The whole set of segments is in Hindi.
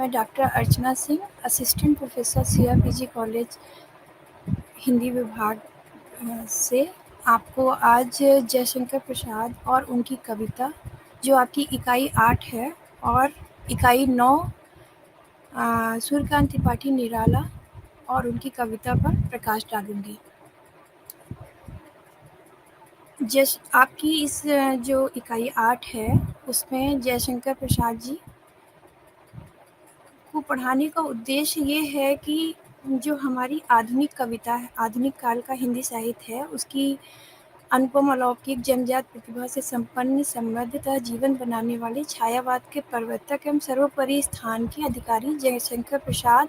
मैं doctor Archana Singh, assistant professor CRPG college Hindi विभाग से आपको आज जयशंकर प्रसाद और उनकी कविता, जो आपकी इकाई 8 है, और इकाई 9 सूर्यकांत त्रिपाठी निराला और उनकी कविता पर प्रकाश डालूंगी। आपकी इस जो इकाई 8 है, उसमें जयशंकर प्रसाद जी को पढ़ाने का उद्देश्य ये है कि जो हमारी आधुनिक कविता है, आधुनिक काल का हिंदी साहित्य है, उसकी अनुपम अलौकिक जनजात प्रतिभा से संपन्न समृद्ध तथा जीवन बनाने वाले छायावाद के प्रवर्तक एवं सर्वोपरि स्थान के अधिकारी जयशंकर प्रसाद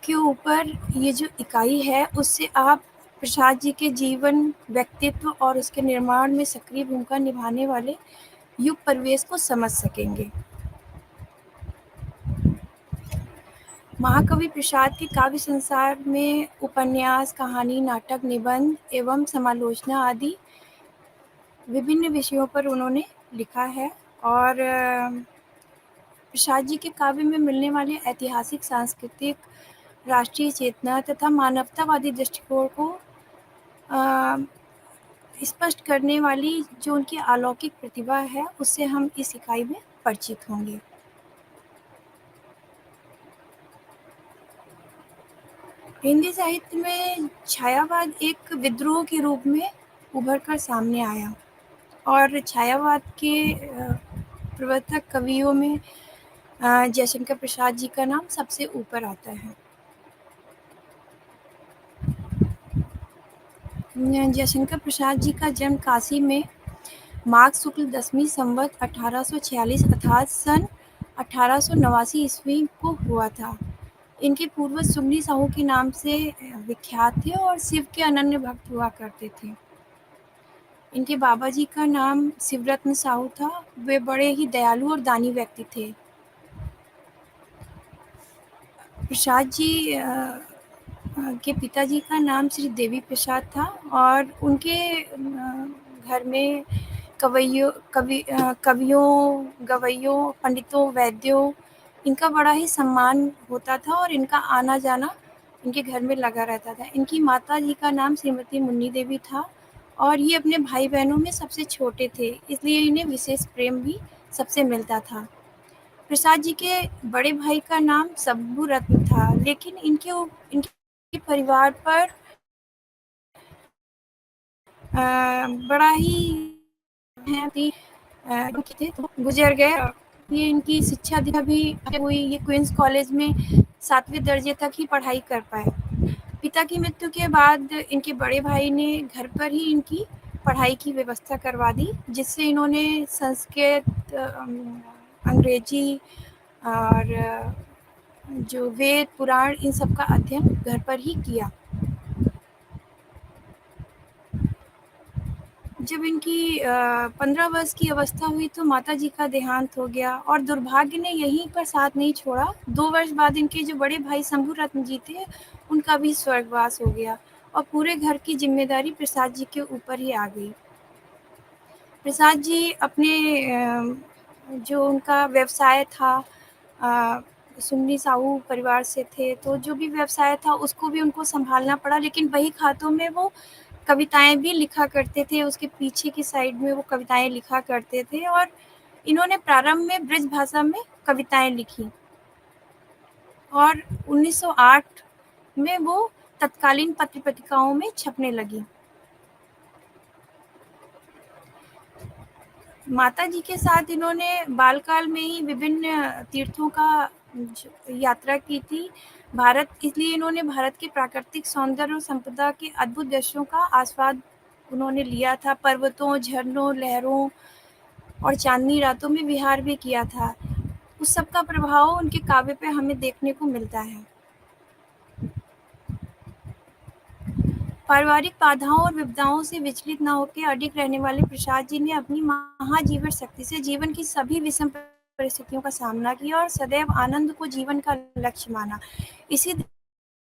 के ऊपर ये जो इकाई है, उससे आप प्रसाद जी के जीवन, व्यक्तित्व और उसके निर्माण में सक्रिय भूमिका निभाने वाले युग परिवेश को समझ सकेंगे। महाकवि प्रसाद के काव्य संसार में उपन्यास, कहानी, नाटक, निबंध एवं समालोचना आदि विभिन्न विषयों पर उन्होंने लिखा है और प्रसाद जी के काव्य में मिलने वाले ऐतिहासिक, सांस्कृतिक, राष्ट्रीय चेतना तथा मानवतावादी दृष्टिकोण को स्पष्ट करने वाली जो उनकी अलौकिक प्रतिभा है, उससे हम इस इकाई में परिचित होंगे। हिंदी साहित्य में छायावाद एक विद्रोह के रूप में उभर कर सामने आया और छायावाद के प्रवर्तक कवियों में जयशंकर प्रसाद जी का नाम सबसे ऊपर आता है। जयशंकर प्रसाद जी का जन्म काशी में माघ शुक्ल 10वीं संवत 1846 अर्थात सन 1889 ईस्वी को हुआ था। इनके पूर्वज सुमनी साहू के नाम से विख्यात थे और शिव के अनन्य भक्त हुआ करते थे। इनके बाबा जी का नाम शिवरत्न साहू था। वे बड़े ही दयालु और दानी व्यक्ति थे। प्रसाद जी के पिताजी का नाम श्री देवी प्रसाद था और उनके घर में कवियों, गवैयों, पंडितों, वैद्यों, इनका बड़ा ही सम्मान होता था और इनका आना जाना इनके घर में लगा रहता था। इनकी माता जी का नाम श्रीमती मुन्नी देवी था और ये अपने भाई बहनों में सबसे छोटे थे, इसलिए इन्हें विशेष प्रेम भी सबसे मिलता था। प्रसाद जी के बड़े भाई का नाम शंभू रत्न था, लेकिन इनके परिवार पर बड़ा ही थे तो गुजर गए। ये इनकी शिक्षा दीक्षा भी हुई। ये क्वींस कॉलेज में 7वें दर्जे तक ही पढ़ाई कर पाए। पिता की मृत्यु के बाद इनके बड़े भाई ने घर पर ही इनकी पढ़ाई की व्यवस्था करवा दी, जिससे इन्होंने संस्कृत, अंग्रेजी और जो वेद, पुराण, इन सब का अध्ययन घर पर ही किया। जब इनकी 15 वर्ष की अवस्था हुई तो माता जी का देहांत हो गया और दुर्भाग्य ने यहीं पर साथ नहीं छोड़ा। 2 वर्ष बाद इनके जो बड़े भाई शंभू रत्न जी थे, उनका भी स्वर्गवास हो गया और पूरे घर की जिम्मेदारी प्रसाद जी के ऊपर ही आ गई। प्रसाद जी अपने जो उनका व्यवसाय था, सुमनी साहू परिवार से थे, तो जो भी व्यवसाय था उसको भी उनको संभालना पड़ा, लेकिन बही खातों में वो कविताएं भी लिखा करते थे। उसके पीछे की साइड में वो कविताएं लिखा करते थे और इन्होंने प्रारंभ में ब्रज भाषा में कविताएं लिखी और 1908 में वो तत्कालीन पत्र पत्रिकाओं में छपने लगी। माता जी के साथ इन्होंने बालकाल में ही विभिन्न तीर्थों का यात्रा की थी। इसलिए इन्होंने भारत के प्राकृतिक सौंदर्य और संपदा के अद्भुत दृश्यों का आस्वाद उन्होंने लिया था। पर्वतों, झरनों, लहरों और चांदनी रातों में विहार भी किया था। उस सब का प्रभाव उनके काव्य पे हमें देखने को मिलता है। पारिवारिक बाधाओं और विपदाओं से विचलित न होकर अडिग रहने वाले प्रसाद जी ने अपनी महाजीवन शक्ति से जीवन की सभी विषम परिस्थितियों का सामना किया और सदैव आनंद को जीवन का लक्ष्य माना। इसी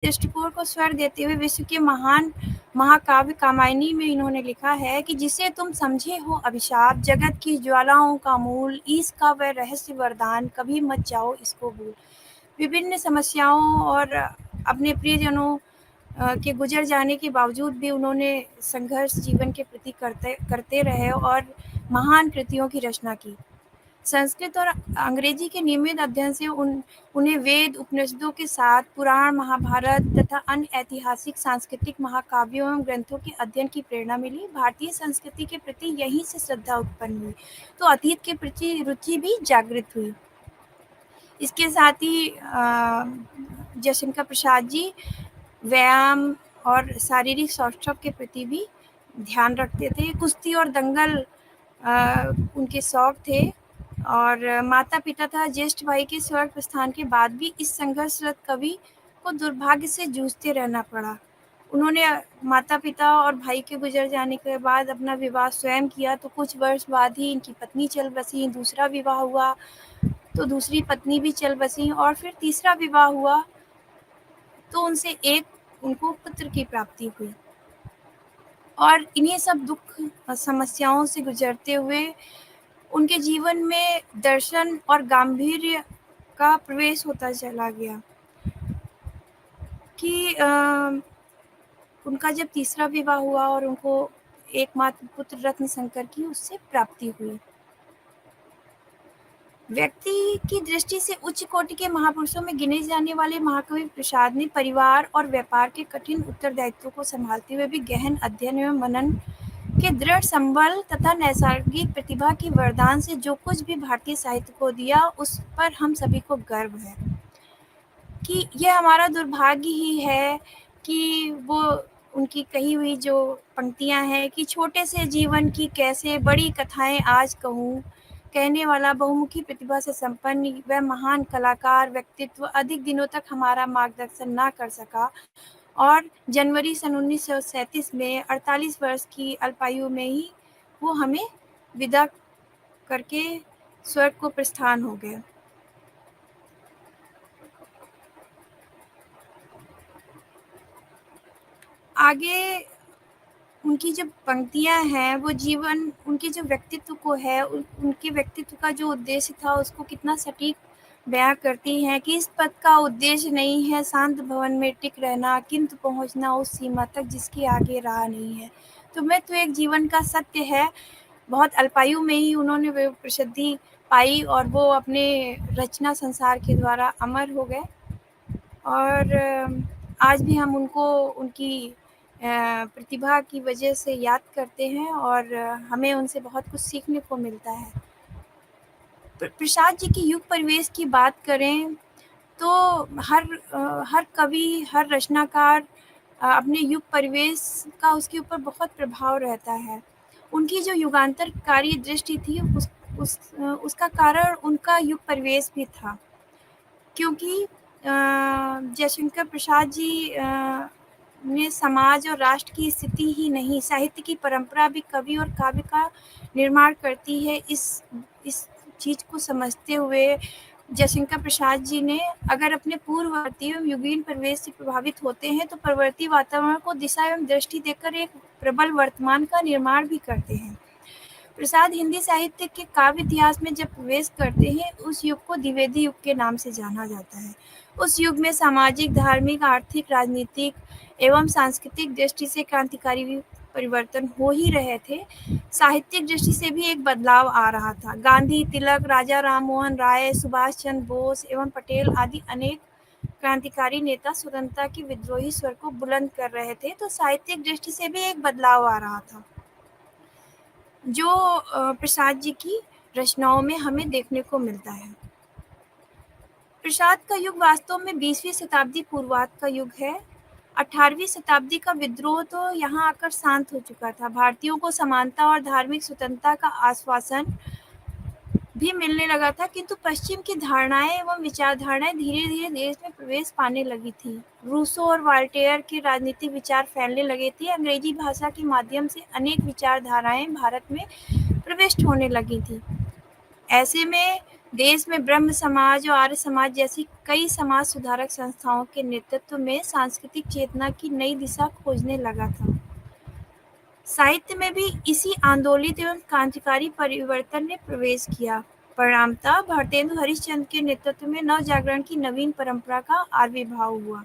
दृष्टिकोण को स्वर देते हुए विश्व के महान महाकाव्य कामायनी में इन्होंने लिखा है कि जिसे तुम समझे हो अभिशाप, जगत की ज्वालाओं का मूल, ईश का वह रहस्य वरदान, कभी मत जाओ इसको भूल। विभिन्न समस्याओं और अपने प्रियजनों के गुजर जाने के बावजूद भी उन्होंने संघर्ष जीवन के प्रति करते करते रहे और महान कृतियों की रचना की। संस्कृत और अंग्रेजी के नियमित अध्ययन से उन्हें वेद उपनिषदों के साथ पुराण, महाभारत तथा अन्य ऐतिहासिक सांस्कृतिक महाकाव्यों एवं ग्रंथों के अध्ययन की प्रेरणा मिली। भारतीय संस्कृति के प्रति यहीं से श्रद्धा उत्पन्न हुई, तो अतीत के प्रति रुचि भी जागृत हुई। इसके साथ ही जयशंकर प्रसाद जी व्यायाम और शारीरिक सौष्ठव के प्रति भी ध्यान रखते थे। कुश्ती और दंगल उनके शौक थे और माता पिता तथा ज्येष्ठ भाई के स्वर्ग प्रस्थान के बाद भी इस संघर्षरत कवि को दुर्भाग्य से जूझते रहना पड़ा। उन्होंने माता पिता और भाई के गुजर जाने के बाद अपना विवाह स्वयं किया, तो कुछ वर्ष बाद ही इनकी पत्नी चल बसी, दूसरा विवाह हुआ तो दूसरी पत्नी भी चल बसी और फिर तीसरा विवाह हुआ तो उनसे उनको पुत्र की प्राप्ति हुई। और इन्हीं सब दुख समस्याओं से गुजरते हुए उनके जीवन में दर्शन और गांधीर्य का प्रवेश होता चला गया कि उनका जब तीसरा विवाह हुआ और उनको एकमात्र पुत्र रत्न शंकर की उससे प्राप्ति हुई। व्यक्ति की दृष्टि से उच्च कोटि के महापुरुषों में गिने जाने वाले महाकवि प्रसाद ने परिवार और व्यापार के कठिन उत्तरदायित्वों को संभालते हुए भी गहन अध्ययन एवं मनन के दृढ़ संबल तथा नैसर्गिक प्रतिभा की वरदान से जो कुछ भी भारतीय साहित्य को दिया उस पर हम सभी को गर्व है। कि यह हमारा दुर्भाग्य ही है कि वो उनकी कही हुई जो पंक्तियां हैं कि छोटे से जीवन की कैसे बड़ी कथाएं आज कहूँ, कहने वाला बहुमुखी प्रतिभा से संपन्न वह महान कलाकार व्यक्तित्व अधिक दिनों तक हमारा मार्गदर्शन ना कर सका और जनवरी सन 1937 में 48 वर्ष की अल्पायु में ही वो हमें विदा करके स्वर्ग को प्रस्थान हो गए। आगे उनकी जो पंक्तियां हैं वो जीवन उनके जो व्यक्तित्व को है उनके व्यक्तित्व का जो उद्देश्य था उसको कितना सटीक बयां करती हैं कि इस पद का उद्देश्य नहीं है शांत भवन में टिक रहना किंतु पहुंचना उस सीमा तक जिसके आगे राह नहीं है। तो मैं तो एक जीवन का सत्य है। बहुत अल्पायु में ही उन्होंने वे प्रसिद्धि पाई और वो अपने रचना संसार के द्वारा अमर हो गए और आज भी हम उनको उनकी प्रतिभा की वजह से याद करते हैं और हमें उनसे बहुत कुछ सीखने को मिलता है। प्रसाद जी की युग परिवेश की बात करें तो हर कवि हर रचनाकार अपने युग परिवेश का उसके ऊपर बहुत प्रभाव रहता है। उनकी जो युगांतरकारी दृष्टि थी उसका कारण उनका युग परिवेश भी था क्योंकि जयशंकर प्रसाद जी ने समाज और राष्ट्र की स्थिति ही नहीं साहित्य की परंपरा भी कवि और काव्य का निर्माण करती है। इस चीज को समझते हुए जयशंकर प्रसाद जी ने अगर अपने पूर्ववर्ती एवं युगीन परिवेश से प्रभावित होते हैं तो परवर्ती वातावरण को दिशा एवं दृष्टि देकर एक प्रबल वर्तमान का निर्माण भी करते हैं। प्रसाद हिंदी साहित्य के काव्य इतिहास में जब प्रवेश करते हैं उस युग को द्विवेदी युग के नाम से जाना जाता है। उस युग में सामाजिक धार्मिक आर्थिक राजनीतिक एवं सांस्कृतिक दृष्टि से क्रांतिकारी परिवर्तन हो ही रहे थे। साहित्यिक दृष्टि से भी एक बदलाव आ रहा था। गांधी तिलक राजा राम मोहन राय सुभाष चंद्र बोस एवं पटेल आदि अनेक क्रांतिकारी नेता स्वतंत्रता की विद्रोही स्वर को बुलंद कर रहे थे, तो साहित्यिक दृष्टि से भी एक बदलाव आ रहा था जो प्रसाद जी की रचनाओं में हमें देखने को मिलता है। प्रसाद का युग वास्तव में 20वीं शताब्दी पूर्वार्ध का युग है। 18वीं शताब्दी का विद्रोह तो यहाँ आकर शांत हो चुका था। भारतीयों को समानता और धार्मिक स्वतंत्रता का आश्वासन भी मिलने लगा था, किंतु पश्चिम की धारणाएं एवं विचारधाराएं धीरे धीरे देश में प्रवेश पाने लगी थी। रूसो और वाल्टेयर के राजनीतिक विचार फैलने लगे थे। अंग्रेजी भाषा के माध्यम से अनेक विचारधाराएं भारत में प्रविष्ट होने लगी थी। ऐसे में देश में ब्रह्म समाज और आर्य समाज जैसी कई समाज सुधारक संस्थाओं के नेतृत्व में सांस्कृतिक चेतना की नई दिशा खोजने लगा था। साहित्य में भी इसी आंदोलित एवं क्रांतिकारी परिवर्तन ने प्रवेश किया। परिणामतः भारतेंदु हरिश्चंद्र के नेतृत्व में नवजागरण की नवीन परंपरा का आविर्भाव हुआ।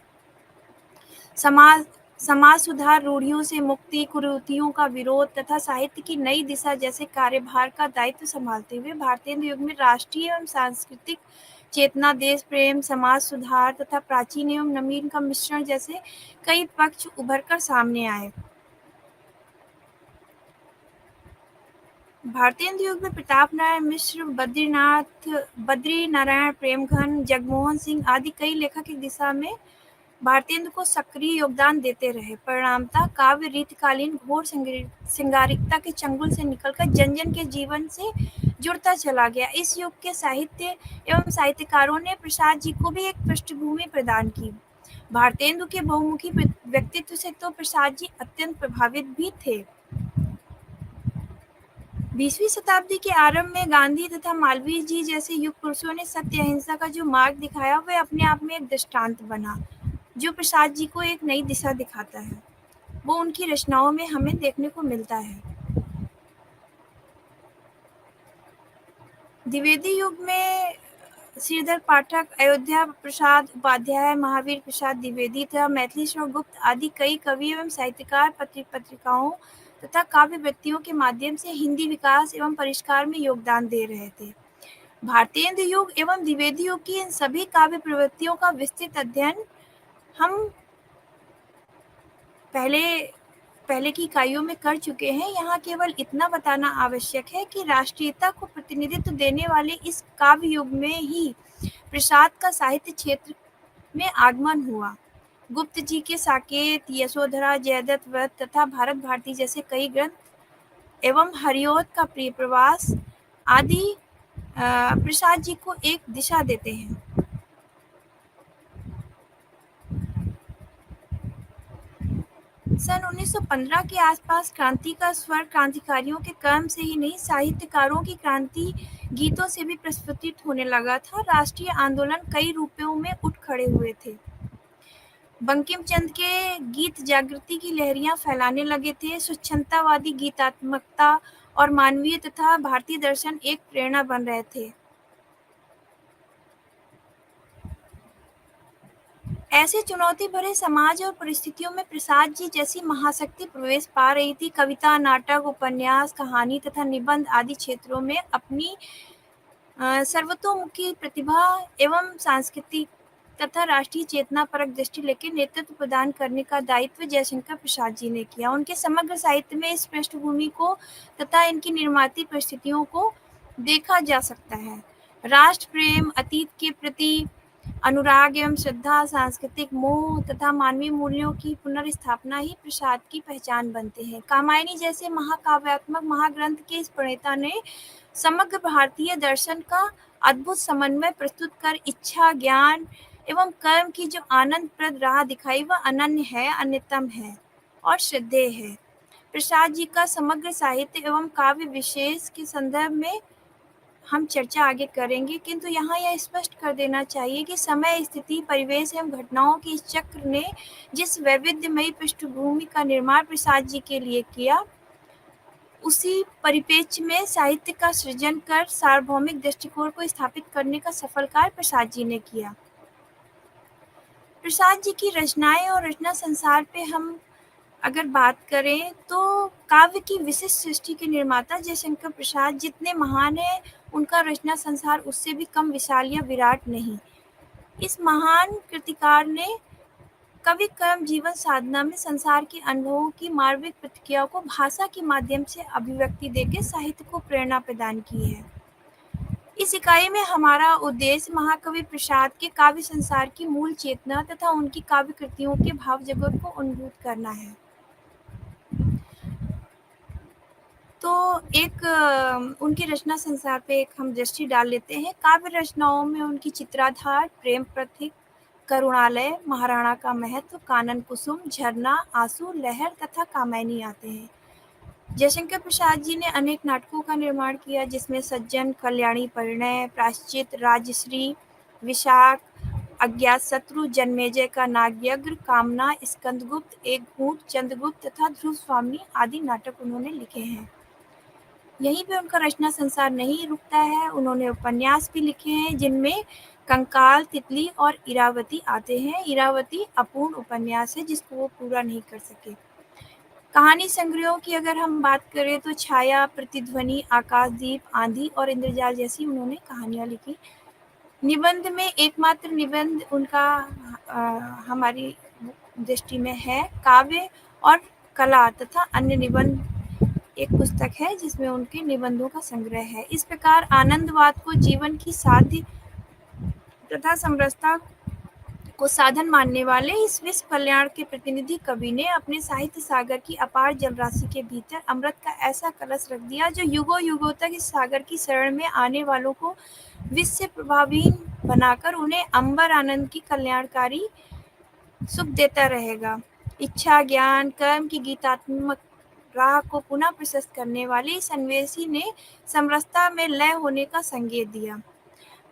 समाज समाज सुधार, रूढ़ियों से मुक्ति, कुरीतियों का विरोध तथा साहित्य की नई दिशा जैसे कार्यभार का दायित्व संभालते हुए भारतेंदु युग में राष्ट्रीय एवं सांस्कृतिक चेतना, देश प्रेम, समाज सुधार तथा प्राचीन एवं नवीन का मिश्रण जैसे कई पक्ष उभरकर सामने आए। भारतेंदु युग में प्रताप नारायण मिश्र, बद्रीनारायण प्रेमघन, जगमोहन सिंह आदि कई लेखक इस दिशा में भारतेंदु को सक्रिय योगदान देते रहे। परिणामतः काव्य रीतिकालीन घोर श्रृंगारिकता के चंगुल से निकलकर जन-जन के जीवन से जुड़ता चला गया। इस युग के साहित्य एवं साहित्यकारों ने प्रसाद जी को भी एक पृष्ठभूमि प्रदान की। भारतेंदु के बहुमुखी व्यक्तित्व से तो प्रसाद जी अत्यंत प्रभावित भी थे। 20वीं शताब्दी के आरंभ में गांधी तथा मालवीय जी जैसे युग पुरुषों ने सत्य अहिंसा का जो मार्ग दिखाया वह अपने आप में एक दृष्टांत बना, जो प्रसाद जी को एक नई दिशा दिखाता है। वो उनकी रचनाओं में हमें देखने को मिलता है। द्विवेदी युग में श्रीधर पाठक, अयोध्या प्रसाद उपाध्याय, महावीर प्रसाद द्विवेदी तथा मैथिलीश्वर गुप्त आदि कई कवि एवं साहित्यकार पत्रिकाओं तथा काव्य वृत्तियों के माध्यम से हिंदी विकास एवं परिष्कार में योगदान दे रहे थे। भारतेंदु युग एवं द्विवेदी युग की इन सभी काव्य प्रवृत्तियों का विस्तृत अध्ययन हम पहले की इकाइयों में कर चुके हैं। यहाँ केवल इतना बताना आवश्यक है कि राष्ट्रीयता को प्रतिनिधित्व देने वाले इस काव्य युग में ही प्रसाद का साहित्य क्षेत्र में आगमन हुआ। गुप्त जी के साकेत, यशोधरा, जयदत्त व्रत तथा भारत भारती जैसे कई ग्रंथ एवं हरिऔध का प्रिय प्रवास आदि प्रसाद जी को एक दिशा देते हैं। सन 1915 के आसपास क्रांति का स्वर क्रांतिकारियों के कर्म से ही नहीं, साहित्यकारों की क्रांति गीतों से भी प्रस्फुटित होने लगा था। राष्ट्रीय आंदोलन कई रूपों में उठ खड़े हुए थे। बंकिम चंद्र के गीत जागृति की लहरियां फैलाने लगे थे। स्वच्छंदतावादी गीतात्मकता और मानवीय तथा भारतीय दर्शन एक प्रेरणा बन रहे थे। ऐसे चुनौती भरे समाज और परिस्थितियों में प्रसाद जी जैसी महाशक्ति प्रवेश पा रही थी। कविता, नाटक, उपन्यास, कहानी तथा निबंध आदि क्षेत्रों में अपनी सर्वतोमुखी प्रतिभा एवं सांस्कृतिक तथा राष्ट्रीय चेतना परक दृष्टि लेकर नेतृत्व प्रदान करने का दायित्व जयशंकर प्रसाद जी ने किया। उनके समग्र साहित्य में इस पृष्ठभूमि को तथा इनकी निर्माती परिस्थितियों को देखा जा सकता है। राष्ट्र प्रेम, अतीत के प्रति अनुराग एवं श्रद्धा, सांस्कृतिक मोह तथा मानवीय मूल्यों की पुनर्स्थापना ही प्रसाद की पहचान बनते हैं। कामायनी जैसे महाकाव्यात्मक महाग्रंथ के इस प्रणेता ने समग्र भारतीय दर्शन का अद्भुत समन्वय प्रस्तुत कर इच्छा, ज्ञान एवं कर्म की जो आनंदप्रद राह दिखाई वह अनन्य है, अन्यतम है और श्रद्धेय है। प्रसाद जी का समग्र साहित्य एवं काव्य विशेष के संदर्भ में हम चर्चा आगे करेंगे, किंतु यहाँ यह स्पष्ट कर देना चाहिए कि समय, स्थिति, परिवेश एवं घटनाओं के इस चक्र ने जिस वैविध्यमयी पृष्ठभूमि का निर्माण प्रसाद जी के लिए किया, उसी परिप्रेक्ष्य में साहित्य का सृजन कर सार्वभौमिक दृष्टिकोण को स्थापित करने का सफल कार्य प्रसाद जी ने किया। प्रसाद जी की रचनाएं और रचना संसार पे हम अगर बात करें तो काव्य की विशिष्ट सृष्टि के निर्माता जयशंकर प्रसाद जितने महान हैं, उनका रचना संसार उससे भी कम विशाल या विराट नहीं। इस महान कृतिकार ने कवि कर्म जीवन साधना में संसार के अनुभवों की मार्मिक प्रतिक्रियाओं को भाषा के माध्यम से अभिव्यक्ति देकर साहित्य को प्रेरणा प्रदान की है। इस इकाई में हमारा उद्देश्य महाकवि प्रसाद के काव्य संसार की मूल चेतना तथा उनकी काव्य कृतियों के भाव जगत को अनुभूत करना है। तो एक उनकी रचना संसार पे एक हम दृष्टि डाल लेते हैं। काव्य रचनाओं में उनकी चित्राधार, प्रेम प्रतीक, करुणालय, महाराणा का महत्व, कानन कुसुम, झरना, आंसू, लहर तथा कामायनी आते हैं। जयशंकर प्रसाद जी ने अनेक नाटकों का निर्माण किया, जिसमें सज्जन, कल्याणी, परिणय, प्रायश्चित, राजश्री, विशाख, अज्ञातशत्रु, जन्मेजय का नागयज्ञ, कामना, स्कंदगुप्त, एक घूंट, चंद्रगुप्त तथा ध्रुव स्वामी आदि नाटक उन्होंने लिखे हैं। यहीं पे उनका रचना संसार नहीं रुकता है। उन्होंने उपन्यास भी लिखे हैं, जिनमें कंकाल, तितली और इरावती आते हैं। इरावती अपूर्ण उपन्यास है, जिसको वो पूरा नहीं कर सके। कहानी संग्रहों की अगर हम बात करें तो छाया, प्रतिध्वनि, आकाशदीप, आंधी और इंद्रजाल जैसी उन्होंने कहानियां लिखी। निबंध में एकमात्र निबंध उनका हमारी दृष्टि में है काव्य और कला तथा अन्य निबंध एक पुस्तक है, जिसमें उनके निबंधों का संग्रह है। इस प्रकार आनंदवाद को जीवन की साध्य तथा समरसता को साधन मानने वाले इस विश्व कल्याण के प्रतिनिधि कवि ने अपने साहित्य सागर की अपार जलराशि के भीतर अमृत का ऐसा कलश रख दिया, जो युगों युगों तक इस सागर की शरण में आने वालों को विश्व से प्रभावहीन बनाकर उन्हें अंबर आनंद की कल्याणकारी सुख देता रहेगा। इच्छा, ज्ञान, कर्म की गीतात्मक राह को पुनः प्रशस्त करने वाले इस अन्वेषी ने समरसता में लय होने का संकेत दिया।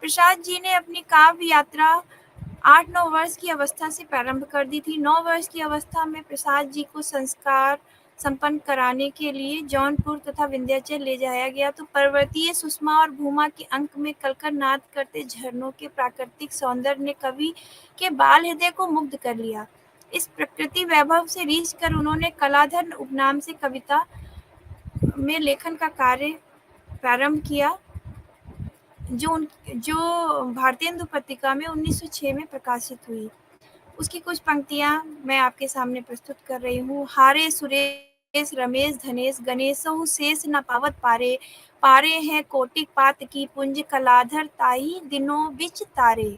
प्रसाद जी ने अपनी काव्य यात्रा 8-9 वर्ष की अवस्था से प्रारंभ कर दी थी। 9 वर्ष की अवस्था में प्रसाद जी को संस्कार संपन्न कराने के लिए जौनपुर तथा विंध्याचल ले जाया गया, तो पर्वतीय सुषमा और भूमा के अंक में कलकर नाद करते झरनों के प्राकृतिक सौंदर्य ने कवि के बाल हृदय को मुग्ध कर लिया। इस प्रकृति वैभव से रीझ कर उन्होंने कलाधर उपनाम से कविता में लेखन का कार्य प्रारंभ किया, जो भारतेंदु पत्रिका में 1906 में प्रकाशित हुई। उसकी कुछ पंक्तियां मैं आपके सामने प्रस्तुत कर रही हूँ। हारे सुरेश रमेश धनेश गणेशहु शेष न पावत पारे, पारे हैं कोटिक पात की पुंज कलाधर ताही दिनों बिच तारे।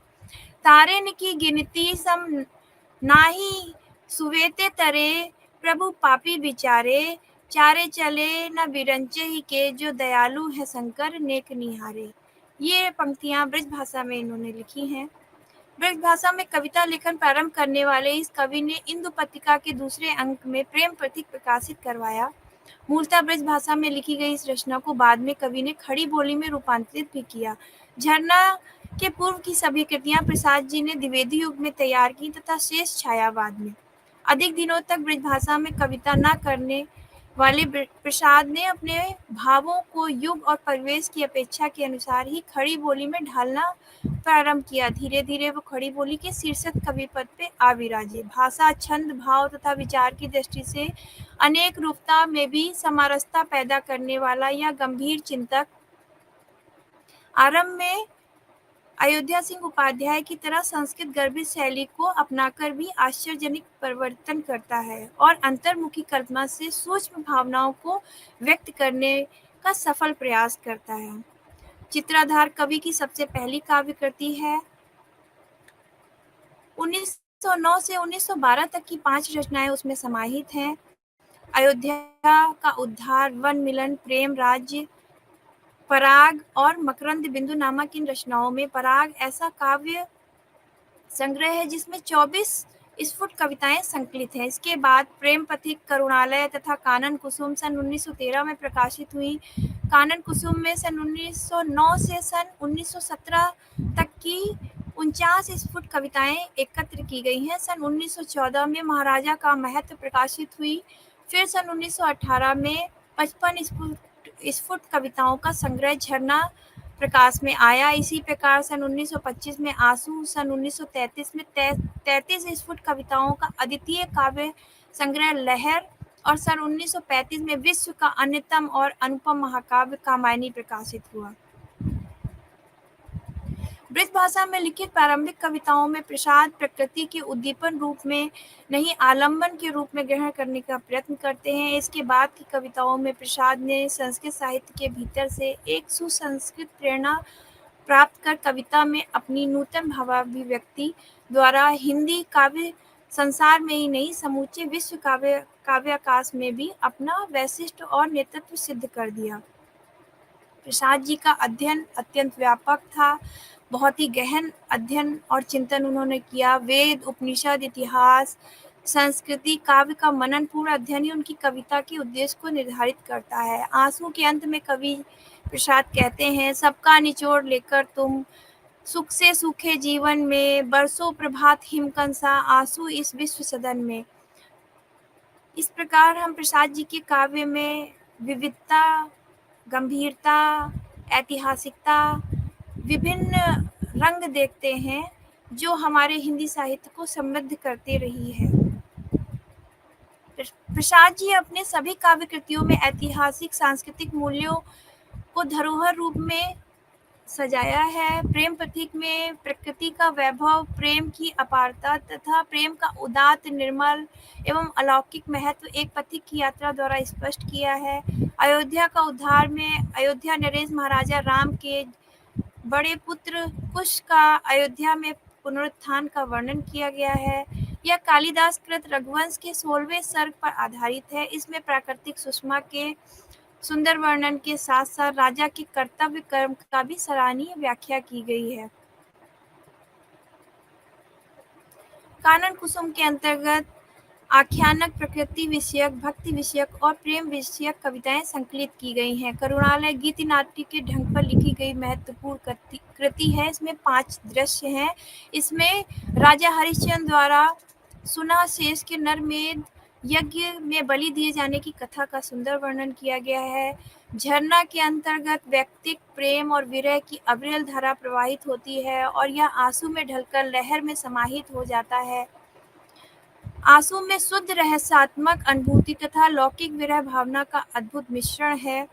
तारे की गिनती सम नाही सुवेते तरे, प्रभु पापी बिचारे, चारे चले न बिरंचे ही के, जो दयालु है शंकर नेक निहारे। ये पंक्तियां ब्रज भाषा में इन्होंने लिखी हैं। ब्रज भाषा में कविता लेखन प्रारंभ करने वाले इस कवि ने इंदु पत्रिका के दूसरे अंक में प्रेम प्रतीक प्रकाशित करवाया। मूलतः ब्रज भाषा में लिखी गई इस रचना को बाद में कवि ने खड़ी बोली में रूपांतरित भी किया। झरना के पूर्व की सभी कृतियां प्रसाद जी ने द्विवेदी युग में तैयार की तथा शेष छायावाद में। अधिक दिनों तक ब्रज भाषा में कविता न करने वाले प्रसाद ने अपने भावों को युग और परिवेश की अपेक्षा के अनुसार ही खड़ी बोली में ढालना प्रारंभ किया। धीरे धीरे वो खड़ी बोली के शीर्षक कवि पद पे आ विराजे। भाषा, छंद, भाव तथा विचार की दृष्टि से अनेक रूपता में भी समरसता पैदा करने वाला यह गंभीर चिंतक आरंभ में अयोध्या सिंह उपाध्याय की तरह संस्कृत गर्भित शैली को अपनाकर भी आश्चर्यजनक परिवर्तन करता है और अंतर्मुखी कल्पना से सूक्ष्म भावनाओं को व्यक्त करने का सफल प्रयास करता है। चित्राधार कवि की सबसे पहली काव्य कृति है। 1909 से 1912 तक की 5 रचनाएं उसमें समाहित हैं। अयोध्या का उद्धार, वन मिलन, प्रेम राज्य, पराग और मकरंद बिंदु नामक इन रचनाओं में पराग ऐसा काव्य संग्रह है जिसमें 24 स्फुट कविताएं संकलित हैं। इसके बाद प्रेम पथिक, करुणालय तथा कानन कुसुम सन 1913 में प्रकाशित हुई। कानन कुसुम में सन 1909 से सन 1917 तक की 49 स्फुट कविताएं एकत्र की गई हैं। सन 1914 में महाराजा का महत्व प्रकाशित हुई। फिर सन 1918 में 55 स्फुट कविताओं का संग्रह झरना प्रकाश में आया। इसी प्रकार सन 1925 में आंसू, सन 1933 में 33 स्फुट कविताओं का अद्वितीय काव्य संग्रह लहर और सन 1935 में विश्व का अन्यतम और अनुपम महाकाव्य कामायनी प्रकाशित हुआ। ब्रज भाषा में लिखित प्रारंभिक कविताओं में प्रसाद प्रकृति के उद्दीपन रूप में नहीं, आलंबन के रूप में ग्रहण करने का प्रयत्न करते हैं। इसके बाद की कविताओं में प्रसाद ने संस्कृत साहित्य के भीतर से एक सुसंस्कृत प्रेरणा प्राप्त कर कविता में अपनी नूतन भावाभिव्यक्ति द्वारा हिंदी काव्य संसार में ही नहीं, समूचे विश्व काव्याकाश में भी अपना वैशिष्ट्य और नेतृत्व सिद्ध कर दिया। प्रसाद जी का अध्ययन अत्यंत व्यापक था। बहुत ही गहन अध्ययन और चिंतन उन्होंने किया। वेद, उपनिषद, इतिहास संस्कृति काव्य का मननपूर्ण अध्ययन ही उनकी कविता के उद्देश्य को निर्धारित करता है। आंसू के अंत में कवि प्रसाद कहते हैं, सबका निचोड़ लेकर तुम सुख से सूखे जीवन में, बरसों प्रभात हिमकंसा आंसू इस विश्व सदन में। इस प्रकार हम प्रसाद जी के काव्य में विविधता, गंभीरता, ऐतिहासिकता, विभिन्न रंग देखते हैं जो हमारे हिंदी साहित्य को समृद्ध करते रही है। प्रसाद जी अपने सभी काव्य कृतियों में ऐतिहासिक सांस्कृतिक मूल्यों को धरोहर रूप में सजाया है। प्रेम प्रतीक में प्रकृति का वैभव, प्रेम की अपारता तथा प्रेम का उदात्त, निर्मल एवं अलौकिक महत्व एक पथिक की यात्रा द्वारा स्पष्ट किया है। अयोध्या का उद्धार में अयोध्या नरेश महाराजा राम के बड़े पुत्र कुश का अयोध्या में पुनरुत्थान का वर्णन किया गया है। यह कालिदास कृत रघुवंश के 16वें सर्ग पर आधारित है। इसमें प्राकृतिक सुषमा के सुंदर वर्णन के साथ साथ राजा के कर्तव्य कर्म का भी सराहनीय व्याख्या की गई है। कानन कुसुम के अंतर्गत आख्यानक, प्रकृति विषयक, भक्ति विषयक और प्रेम विषयक कविताएं संकलित की गई हैं। करुणालय गीति नाट्य के ढंग पर लिखी गई महत्वपूर्ण कृति है। इसमें 5 दृश्य हैं। इसमें राजा हरिश्चंद्र द्वारा सुना शेष के नरमेध यज्ञ में बलि दिए जाने की कथा का सुंदर वर्णन किया गया है। झरना के अंतर्गत व्यक्तिक प्रेम और विरह की अविरल धारा प्रवाहित होती है और यह आंसू में ढलकर लहर में समाहित हो जाता है। आंसू में शुद्ध रहस्यात्मक अनुभूति तथा लौकिक विरह भावना का अद्भुत मिश्रण है।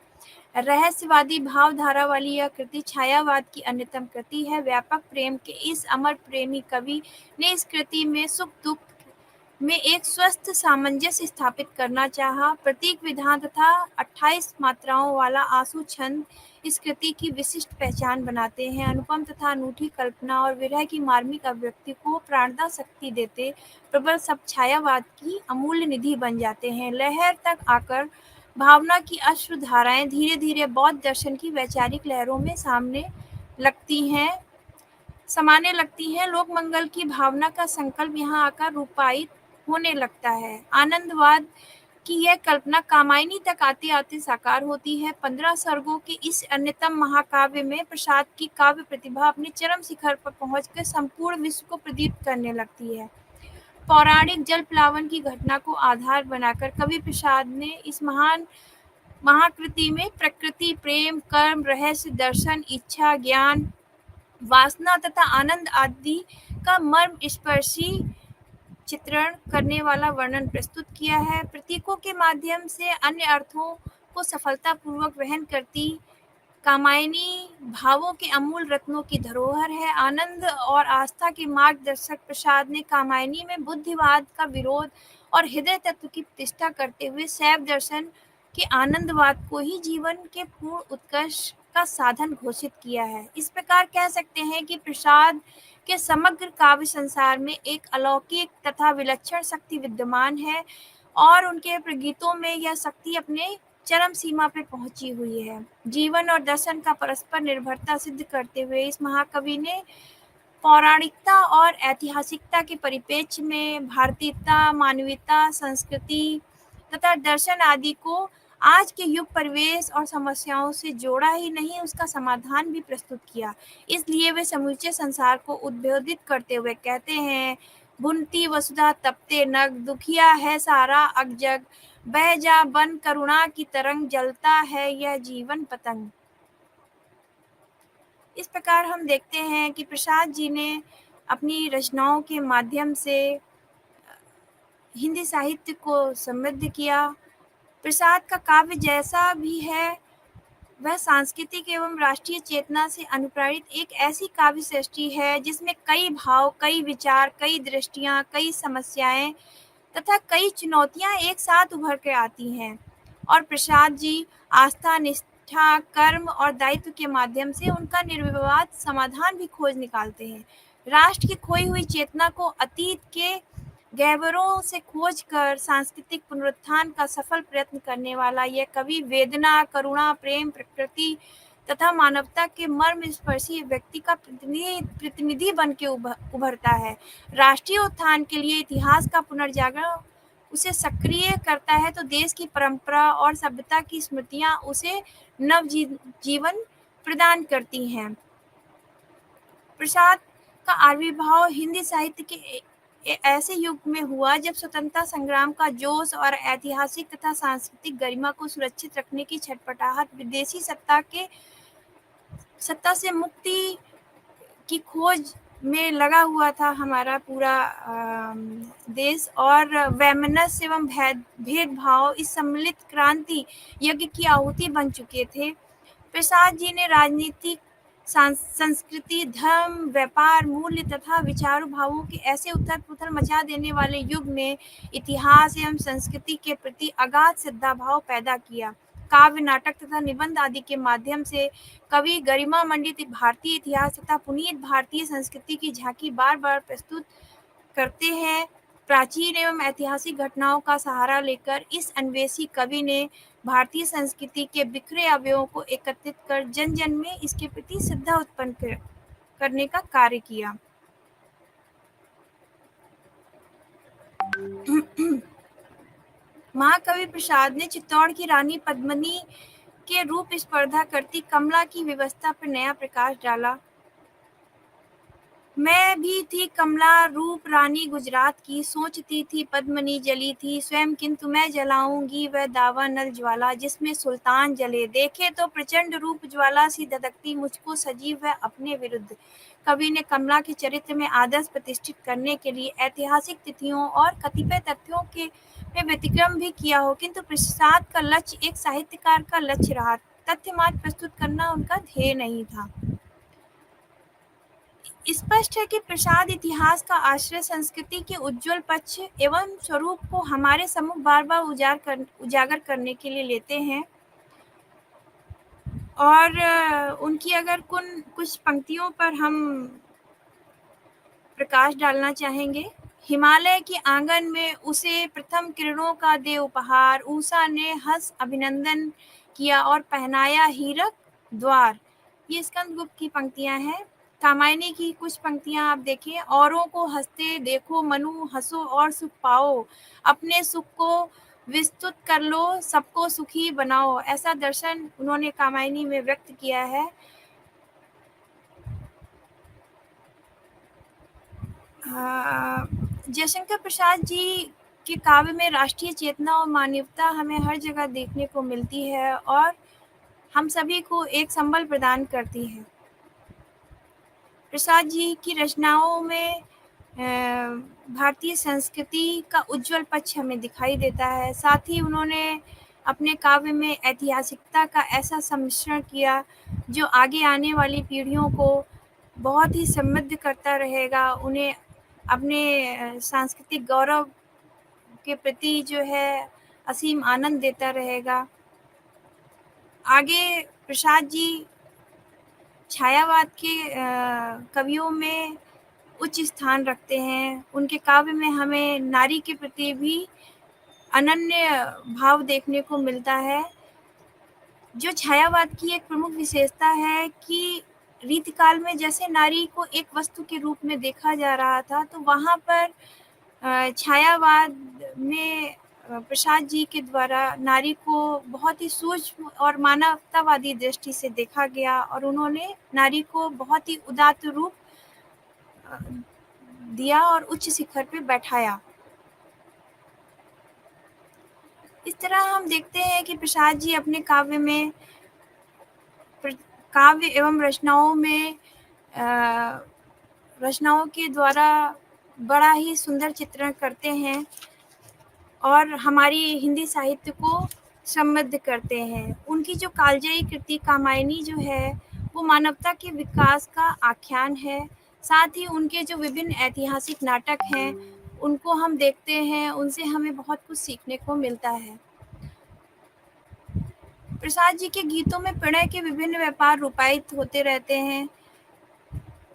रहस्यवादी भावधारा वाली यह कृति छायावाद की अन्यतम कृति है। व्यापक प्रेम के इस अमर प्रेमी कवि ने इस कृति में सुख दुख में एक स्वस्थ सामंजस्य स्थापित करना चाहा। प्रतीक विधान तथा 28 मात्राओं वाला आंसू छंद इस कृति की विशिष्ट पहचान बनाते हैं। अनुपम तथा अनूठी कल्पना और विरह की मार्मिक अभिव्यक्ति को प्राणदा शक्ति देते प्रबल सब छायावाद की अमूल्य निधि बन जाते हैं। लहर तक आकर भावना की अश्रु धाराएं धीरे धीरे बौद्ध दर्शन की वैचारिक लहरों में समाने लगती हैं। लोक मंगल की भावना का संकल्प यहाँ आकर रूपायित होने लगता है। आनंदवाद की यह कल्पना कामायनी तक आते आते साकार होती है। 15 सर्गों के इस अन्यतम महाकाव्य में प्रसाद की काव्य प्रतिभा अपने चरम शिखर पर पहुंचकर संपूर्ण विश्व को प्रदीप्त करने लगती है। पौराणिक जल प्लावन की घटना को आधार बनाकर कवि प्रसाद ने इस महाकृति में प्रकृति, प्रेम, कर्म, रहस्य, दर्शन, इच्छा, ज्ञान, वासना तथा आनंद आदि का मर्म स्पर्शी चित्रण करने वाला वर्णन प्रस्तुत किया है। प्रतीकों के माध्यम से अन्य अर्थों को सफलतापूर्वक वहन करती कामायनी भावों के अमूल रत्नों की धरोहर है। आनंद और आस्था के मार्गदर्शक प्रसाद ने कामायनी में बुद्धिवाद का विरोध और हृदय तत्व की प्रतिष्ठा करते हुए शैव दर्शन के आनंदवाद को ही जीवन के पूर्ण उत्कर्ष का साधन घोषित किया है। इस प्रकार कह सकते हैं कि प्रसाद के समग्र काव्य संसार में एक अलौकिक तथा विलक्षण शक्ति विद्यमान है और उनके प्रगीतों में यह शक्ति अपने चरम सीमा पर पहुंची हुई है। जीवन और दर्शन का परस्पर निर्भरता सिद्ध करते हुए इस महाकवि ने पौराणिकता और ऐतिहासिकता के परिप्रेक्ष्य में भारतीयता, मानवीयता, संस्कृति तथा दर्शन आदि को आज के युग परिवेश और समस्याओं से जोड़ा ही नहीं, उसका समाधान भी प्रस्तुत किया। इसलिए वे समूचे संसार को उद्बोधित करते हुए कहते हैं, भुनती वसुधा तपते नग, दुखिया है सारा अगजग, बह जा बन करुणा की तरंग, जलता है यह जीवन पतंग। इस प्रकार हम देखते हैं कि प्रसाद जी ने अपनी रचनाओं के माध्यम से हिंदी साहित्य को समृद्ध किया। प्रसाद का काव्य जैसा भी है वह सांस्कृतिक एवं राष्ट्रीय चेतना से अनुप्राणित एक ऐसी काव्य सृष्टि है जिसमें कई भाव, कई विचार, कई दृष्टियां, कई समस्याएं तथा कई चुनौतियां एक साथ उभर कर आती हैं और प्रसाद जी आस्था, निष्ठा, कर्म और दायित्व के माध्यम से उनका निर्विवाद समाधान भी खोज निकालते हैं। राष्ट्र की खोई हुई चेतना को अतीत के गहवरों से खोज कर सांस्कृतिक पुनरुत्थान का सफल प्रयत्न करने वाला यह कवि वेदना, करुणा, प्रेम, प्रकृति तथा मानवता के मर्मस्पर्शी व्यक्ति का प्रतिनिधि बन के उभरता है। राष्ट्रीय उत्थान के लिए इतिहास का पुनर्जागरण उसे सक्रिय करता है, तो देश की परंपरा और सभ्यता की स्मृतियां उसे जीवन प्रदान करती हैं। प्रसाद का आविर्भाव हिंदी साहित्य के ऐसे युग में हुआ जब स्वतंत्रता संग्राम का जोश और ऐतिहासिक तथा सांस्कृतिक गरिमा को सुरक्षित रखने की छटपटाहट विदेशी सत्ता से मुक्ति की खोज में लगा हुआ था हमारा पूरा देश, और वैमनस्य एवं भेदभाव इस सम्मिलित क्रांति यज्ञ की आहुति बन चुके थे। प्रसाद जी ने राजनीतिक, संस्कृति, धर्म, व्यापार, मूल्य तथा विचारों भावों के ऐसे उथल पुथल मचा देने वाले युग में इतिहास एवं संस्कृति के प्रति अगाध श्रद्धाभाव पैदा किया। काव्य, नाटक तथा निबंध आदि के माध्यम से कवि गरिमा मंडित भारतीय इतिहास तथा पुनीत भारतीय संस्कृति की झांकी बार बार प्रस्तुत करते हैं। प्राचीन एवं ऐतिहासिक घटनाओं का सहारा लेकर इस अन्वेषी कवि ने भारतीय संस्कृति के बिखरे अवयवों को एकत्रित कर जन जन में इसके प्रति श्रद्धा उत्पन्न करने का कार्य किया। महाकवि प्रसाद ने चित्तौड़ की रानी पद्मिनी के रूप स्पर्धा करती कमला की व्यवस्था पर नया प्रकाश डाला। मैं भी थी कमला रूप रानी गुजरात की, सोचती थी पद्मिनी जली थी स्वयं, किंतु मैं जलाऊंगी वह दावा नल ज्वाला जिसमें सुल्तान जले। देखे तो प्रचंड रूप ज्वाला सी धधकती, मुझको सजीव वह अपने विरुद्ध। कवि ने कमला के चरित्र में आदर्श प्रतिष्ठित करने के लिए ऐतिहासिक तिथियों और कतिपय तथ्यों के में व्यतिक्रम भी किया हो, किंतु प्रसाद का लक्ष्य एक साहित्यकार का लक्ष्य रहा। तथ्य मात्र प्रस्तुत करना उनका ध्येय नहीं था। स्पष्ट है कि प्रसाद इतिहास का आश्रय संस्कृति के उज्ज्वल पक्ष एवं स्वरूप को हमारे सम्मुख बार बार उजागर करने के लिए लेते हैं। और उनकी अगर कुछ पंक्तियों पर हम प्रकाश डालना चाहेंगे। हिमालय के आंगन में उसे प्रथम किरणों का दे उपहार, ऊषा ने हंस अभिनंदन किया और पहनाया हीरक द्वार। ये स्कंदगुप्त की पंक्तियां हैं। कामायनी की कुछ पंक्तियां आप देखिए। औरों को हंसते देखो मनु, हंसो और सुख पाओ, अपने सुख को विस्तृत कर लो, सबको सुखी बनाओ। ऐसा दर्शन उन्होंने कामायनी में व्यक्त किया है। जयशंकर प्रसाद जी के काव्य में राष्ट्रीय चेतना और मानवता हमें हर जगह देखने को मिलती है और हम सभी को एक संबल प्रदान करती है। प्रसाद जी की रचनाओं में भारतीय संस्कृति का उज्जवल पक्ष हमें दिखाई देता है। साथ ही उन्होंने अपने काव्य में ऐतिहासिकता का ऐसा सम्मिश्रण किया जो आगे आने वाली पीढ़ियों को बहुत ही समृद्ध करता रहेगा, उन्हें अपने सांस्कृतिक गौरव के प्रति जो है असीम आनंद देता रहेगा। आगे प्रसाद जी छायावाद के कवियों में उच्च स्थान रखते हैं। उनके काव्य में हमें नारी के प्रति भी अनन्य भाव देखने को मिलता है। जो छायावाद की एक प्रमुख विशेषता है कि रीतिकाल में जैसे नारी को एक वस्तु के रूप में देखा जा रहा था, तो वहाँ पर छायावाद में प्रसाद जी के द्वारा नारी को बहुत ही सूक्ष्म और मानवतावादी दृष्टि से देखा गया और उन्होंने नारी को बहुत ही उदात्त रूप दिया और उच्च शिखर पे बैठाया। इस तरह हम देखते हैं कि प्रसाद जी अपने काव्य एवं रचनाओं के द्वारा बड़ा ही सुंदर चित्रण करते हैं और हमारी हिंदी साहित्य को समृद्ध करते हैं। उनकी जो कालजयी कृति कामायनी जो है वो मानवता के विकास का आख्यान है। साथ ही उनके जो विभिन्न ऐतिहासिक नाटक हैं उनको हम देखते हैं, उनसे हमें बहुत कुछ सीखने को मिलता है। प्रसाद जी के गीतों में प्रणय के विभिन्न व्यापार रूपायित होते रहते हैं।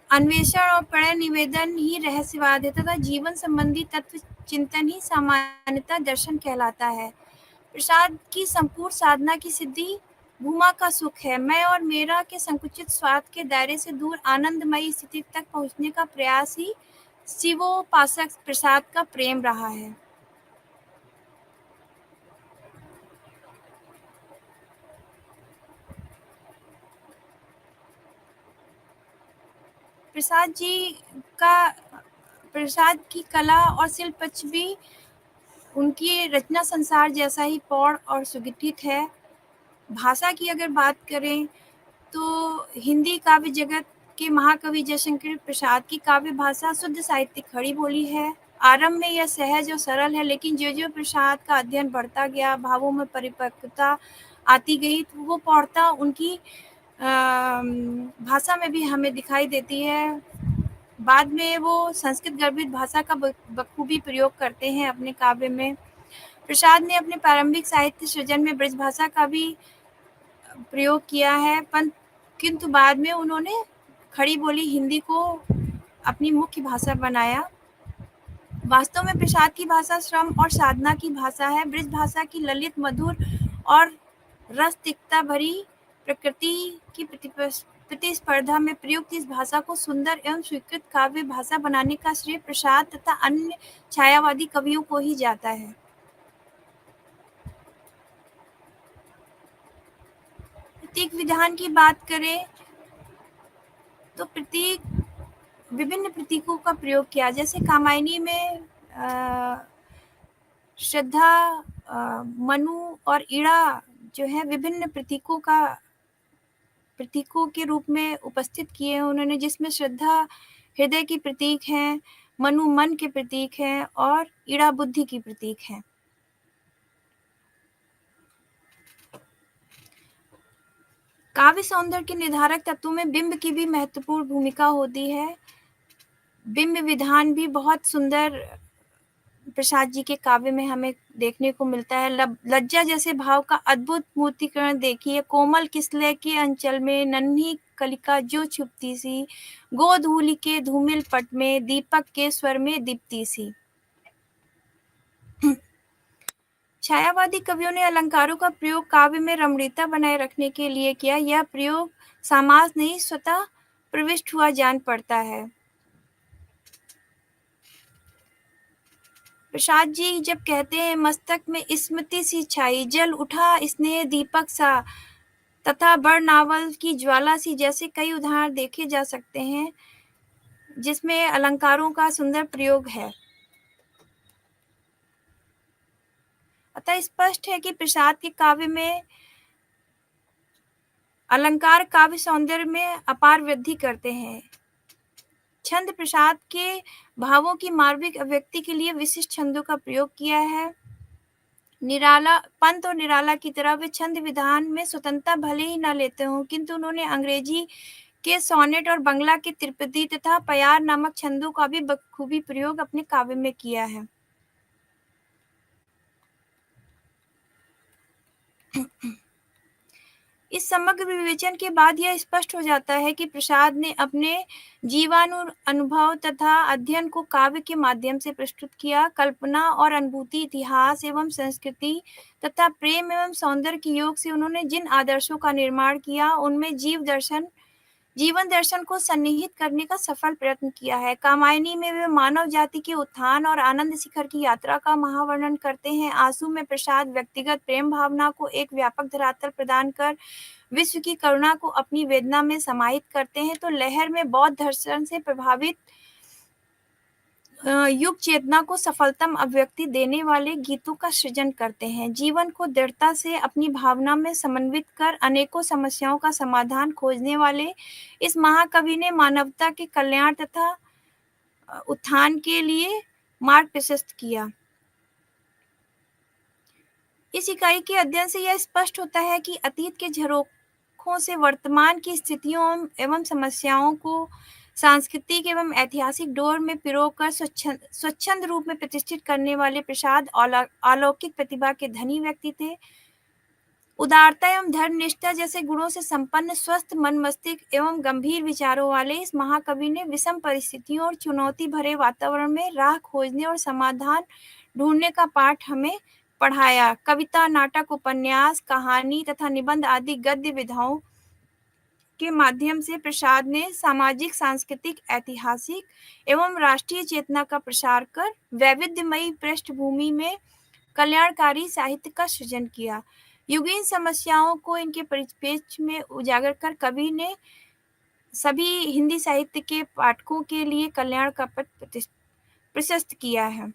अन्वेषण और प्रणय निवेदन ही रहस्यवाद है तथा जीवन संबंधी तत्व चिंतन ही सामान्यतः दर्शन कहलाता है। प्रसाद की संपूर्ण साधना की सिद्धि भूमा का सुख है, मैं और मेरा के संकुचित स्वार्थ के दायरे से दूर आनंदमयी स्थिति तक पहुँचने का प्रयास ही शिवोपासक प्रसाद का प्रेम रहा है। प्रसाद जी का प्रसाद की कला और शिल्प पक्ष भी उनकी रचना संसार जैसा ही प्रौढ़ और सुगठित है। भाषा की अगर बात करें तो हिंदी काव्य जगत के महाकवि जयशंकर प्रसाद की काव्य भाषा शुद्ध साहित्यिक खड़ी बोली है। आरंभ में यह सहज और सरल है, लेकिन जो प्रसाद का अध्ययन बढ़ता गया, भावों में परिपक्वता आती गई, तो वो प्रौढ़ता उनकी भाषा में भी हमें दिखाई देती है। बाद में वो संस्कृत गर्भित भाषा का बखूबी प्रयोग करते हैं अपने काव्य में। प्रसाद ने अपने प्रारंभिक साहित्य सृजन में ब्रज भाषा का भी प्रयोग किया है, किंतु बाद में उन्होंने खड़ी बोली हिंदी को अपनी मुख्य भाषा बनाया। वास्तव में प्रसाद की भाषा श्रम और साधना की भाषा है। ब्रज भाषा की ललित, मधुर और रसतिक्ता भरी प्रकृति की प्रतिस्पर्धा में प्रयुक्त इस भाषा को सुंदर एवं स्वीकृत काव्य भाषा बनाने का श्रेय प्रसाद तथा अन्य छायावादी कवियों को ही जाता है। प्रतीक विधान की बात करें तो विभिन्न प्रतीकों का प्रयोग किया, जैसे कामायनी में श्रद्धा, मनु और इड़ा जो है विभिन्न प्रतीकों के रूप में उपस्थित किए हैं उन्होंने, जिसमें श्रद्धा हृदय की प्रतीक है, मनु मन के प्रतीक है और इड़ा बुद्धि की प्रतीक है। काव्य सौंदर्य के निर्धारक तत्वों में बिंब की भी महत्वपूर्ण भूमिका होती है। बिंब विधान भी बहुत सुंदर प्रसाद जी के काव्य में हमें देखने को मिलता है। लज्जा जैसे भाव का अद्भुत मूर्तिकरण देखिए। कोमल किसलय के अंचल में नन्ही कलिका जो छुपती सी, गोधूलि के धूमिल पट में दीपक के स्वर में दीप्ति सी। छायावादी कवियों ने अलंकारों का प्रयोग काव्य में रमणीयता बनाए रखने के लिए किया। यह प्रयोग समाज नहीं स्वतः प्रविष्ट हुआ जान पड़ता है। प्रसाद जी जब कहते हैं मस्तक में स्मृति सी छाई, जल उठा स्नेह दीपक सा तथा बड़ नावल की ज्वाला सी, जैसे कई उदाहरण देखे जा सकते हैं जिसमें अलंकारों का सुंदर प्रयोग है। अतः स्पष्ट है कि प्रसाद के काव्य में अलंकार काव्य सौंदर्य में अपार वृद्धि करते हैं। छंद प्रसाद के भावों की मार्मिक अभिव्यक्ति के लिए विशिष्ट छंदों का प्रयोग किया है। निराला पंत और निराला की तरह वे छंद विधान में स्वतंत्रता भले ही न लेते हों, किंतु उन्होंने अंग्रेजी के सोनेट और बंगला के त्रिपदी तथा प्यार नामक छंदों का भी बखूबी प्रयोग अपने काव्य में किया है। इस समग्र विवेचन के बाद यह स्पष्ट हो जाता है कि प्रसाद ने अपने जीवानुभव तथा अध्ययन को काव्य के माध्यम से प्रस्तुत किया। कल्पना और अनुभूति, इतिहास एवं संस्कृति तथा प्रेम एवं सौंदर्य के योग से उन्होंने जिन आदर्शों का निर्माण किया, उनमें जीवन दर्शन को सन्निहित करने का सफल प्रयत्न किया है। कामायनी में वे मानव जाति के उत्थान और आनंद शिखर की यात्रा का महावर्णन करते हैं। आंसू में प्रसाद व्यक्तिगत प्रेम भावना को एक व्यापक धरातल प्रदान कर विश्व की करुणा को अपनी वेदना में समाहित करते हैं, तो लहर में बौद्ध दर्शन से प्रभावित युग चेतना को सफलतम अभिव्यक्ति देने वाले गीतों का सृजन करते हैं। जीवन को दृढ़ता से अपनी भावना में समन्वित कर अनेकों समस्याओं का समाधान खोजने वाले इस महाकवि ने मानवता के कल्याण तथा उत्थान के लिए मार्ग प्रशस्त किया। इस इकाई के अध्ययन से यह स्पष्ट होता है कि अतीत के झरोखों से वर्तमान की स्थितियों एवं समस्याओं को सांस्कृतिक एवं ऐतिहासिक डोर में पिरोकर स्वच्छंद रूप में प्रतिष्ठित करने वाले प्रसाद अलौकिक प्रतिभा के धनी व्यक्ति थे। उदारता एवं धर्मनिष्ठा जैसे गुणों से संपन्न स्वस्थ मन मस्तिष्क एवं गंभीर विचारों वाले इस महाकवि ने विषम परिस्थितियों और चुनौती भरे वातावरण में राह खोजने और समाधान ढूंढने का पाठ हमें पढ़ाया। कविता, नाटक, उपन्यास, कहानी तथा निबंध आदि गद्य विधाओं के माध्यम से प्रसाद ने सामाजिक, सांस्कृतिक, ऐतिहासिक एवं राष्ट्रीय चेतना का प्रसार कर वैविध्यमयी पृष्ठभूमि में कल्याणकारी साहित्य का सृजन किया। युगीन समस्याओं को इनके परिप्रेक्ष्य में उजागर कर कवि ने सभी हिंदी साहित्य के पाठकों के लिए कल्याण का पथ प्रशस्त किया है।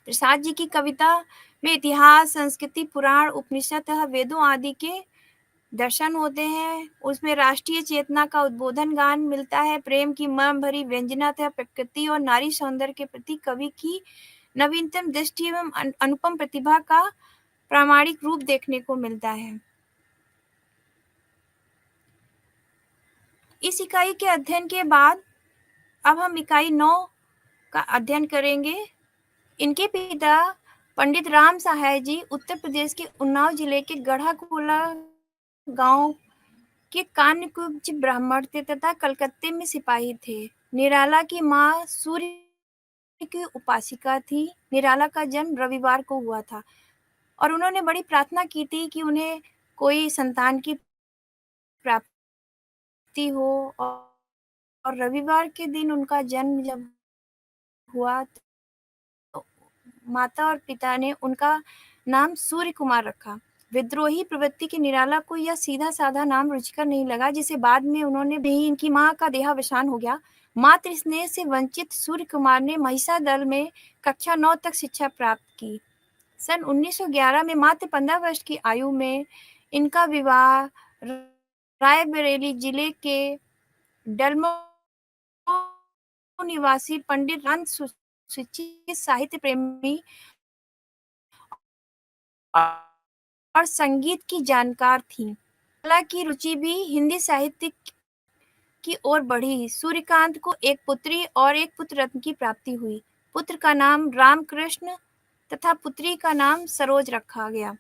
प्रसाद जी की कविता में इतिहास, संस्कृति, पुराण, उपनिषद तथा वेदों आदि के दर्शन होते हैं। उसमें राष्ट्रीय चेतना का उद्बोधन गान मिलता है। प्रेम की मर्म भरी व्यंजना तथा प्रकृति और नारी सौंदर्य के प्रति कवि की नवीनतम दृष्टि एवं अनुपम प्रतिभा का प्रामाणिक रूप देखने को मिलता है। इस इकाई के अध्ययन के बाद अब हम इकाई 9 का अध्ययन करेंगे। इनके पिता पंडित राम सहाय जी उत्तर प्रदेश के उन्नाव जिले के गढ़ाकोला गांव के कान्यकुब्ज ब्राह्मण थे तथा कलकत्ते में सिपाही थे। निराला की मां सूर्य की उपासिका थी। निराला का जन्म रविवार को हुआ था और उन्होंने बड़ी प्रार्थना की थी कि उन्हें कोई संतान की प्राप्ति हो और रविवार के दिन उनका जन्म जब हुआ तो माता और पिता ने उनका नाम सूर्य कुमार रखा। विद्रोही प्रवृत्ति के निराला को यह सीधा साधा नाम रुचिकर नहीं लगा, जिसे बाद में उन्होंने भी इनकी मां का देहावसान हो गया। मातृ स्नेह से वंचित सूर्य कुमार ने महिषा दल में कक्षा 9 तक शिक्षा प्राप्त की। सन 1911 में मात्र 15 वर्ष की आयु में इनका विवाह रायबरेली जिले के डलमो निवासी पंडित राम सुचित साहित्य प्रेमी और संगीत की जानकार थी। कला की रुचि भी हिंदी साहित्य की ओर बढ़ी। सूर्यकांत को एक पुत्री और एक पुत्र रत्न की प्राप्ति हुई। पुत्र का नाम रामकृष्ण तथा पुत्री का नाम सरोज रखा गया।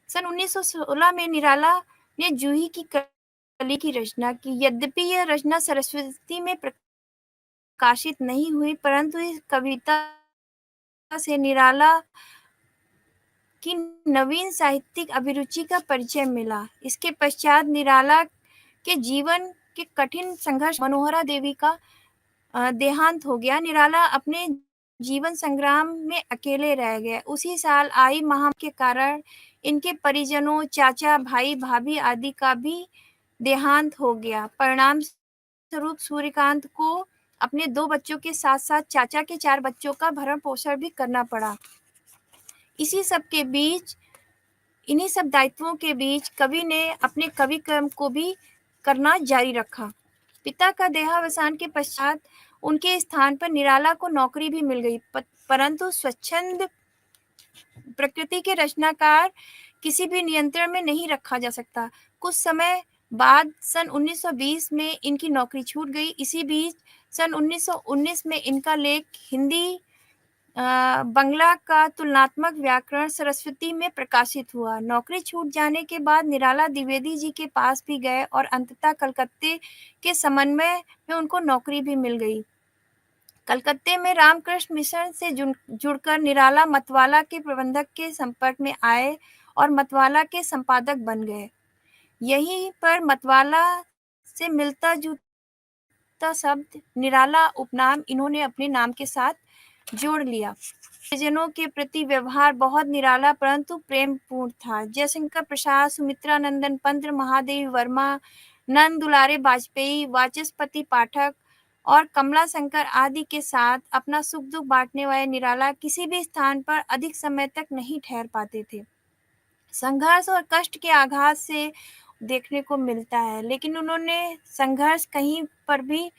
सन 1916 में निराला ने जूही की कली की रचना की। यद्यपि यह रचना सरस्वती में प्रकाशित नहीं हुई, परंतु इस कविता से निराला की नवीन साहित्यिक अभिरुचि का परिचय मिला। इसके पश्चात निराला के जीवन के कठिन संघर्ष मनोहरा देवी का देहांत हो गया। निराला अपने जीवन संग्राम में अकेले रह गए। उसी साल आई महामारी के कारण इनके परिजनों, चाचा, भाई, भाभी आदि का भी देहांत हो गया। परिणाम स्वरूप सूर्यकांत को अपने 2 बच्चों के साथ साथ चाचा के 4 बच्चों का भरण पोषण भी करना पड़ा। इन्हीं सब दायित्वों के बीच कवि ने अपने कवि कर्म को भी करना जारी रखा। पिता का देहावसान के पश्चात उनके स्थान पर निराला को नौकरी भी मिल गई, परंतु स्वच्छंद प्रकृति के रचनाकार किसी भी नियंत्रण में नहीं रखा जा सकता। कुछ समय बाद सन 1920 में इनकी नौकरी छूट गई। इसी बीच सन 1919 में इनका लेख हिंदी बंगला का तुलनात्मक व्याकरण सरस्वती में प्रकाशित हुआ। नौकरी छूट जाने के बाद निराला द्विवेदी जी के पास भी गए और अंततः कलकत्ते के समन्वय में उनको नौकरी भी मिल गई। कलकत्ते में रामकृष्ण मिशन से जुड़कर निराला मतवाला के प्रबंधक के संपर्क में आए और मतवाला के संपादक बन गए। यहीं पर मतवाला से मिलता जुलता शब्द निराला उपनाम इन्होंने अपने नाम के साथ जोड़ लिया। परिजनों के प्रति व्यवहार बहुत निराला परंतु प्रेमपूर्ण था। जयशंकर प्रसाद, सुमित्रा नंदन पंत, महादेवी वर्मा, नंद दुलारे वाजपेयी, वाचस्पति पाठक और कमला शंकर आदि के साथ अपना सुख दुख बांटने वाले निराला किसी भी स्थान पर अधिक समय तक नहीं ठहर पाते थे। संघर्ष और कष्ट के आघात से देखने को मिलता है, लेकिन उन्होंने संघर्ष कहीं पर भी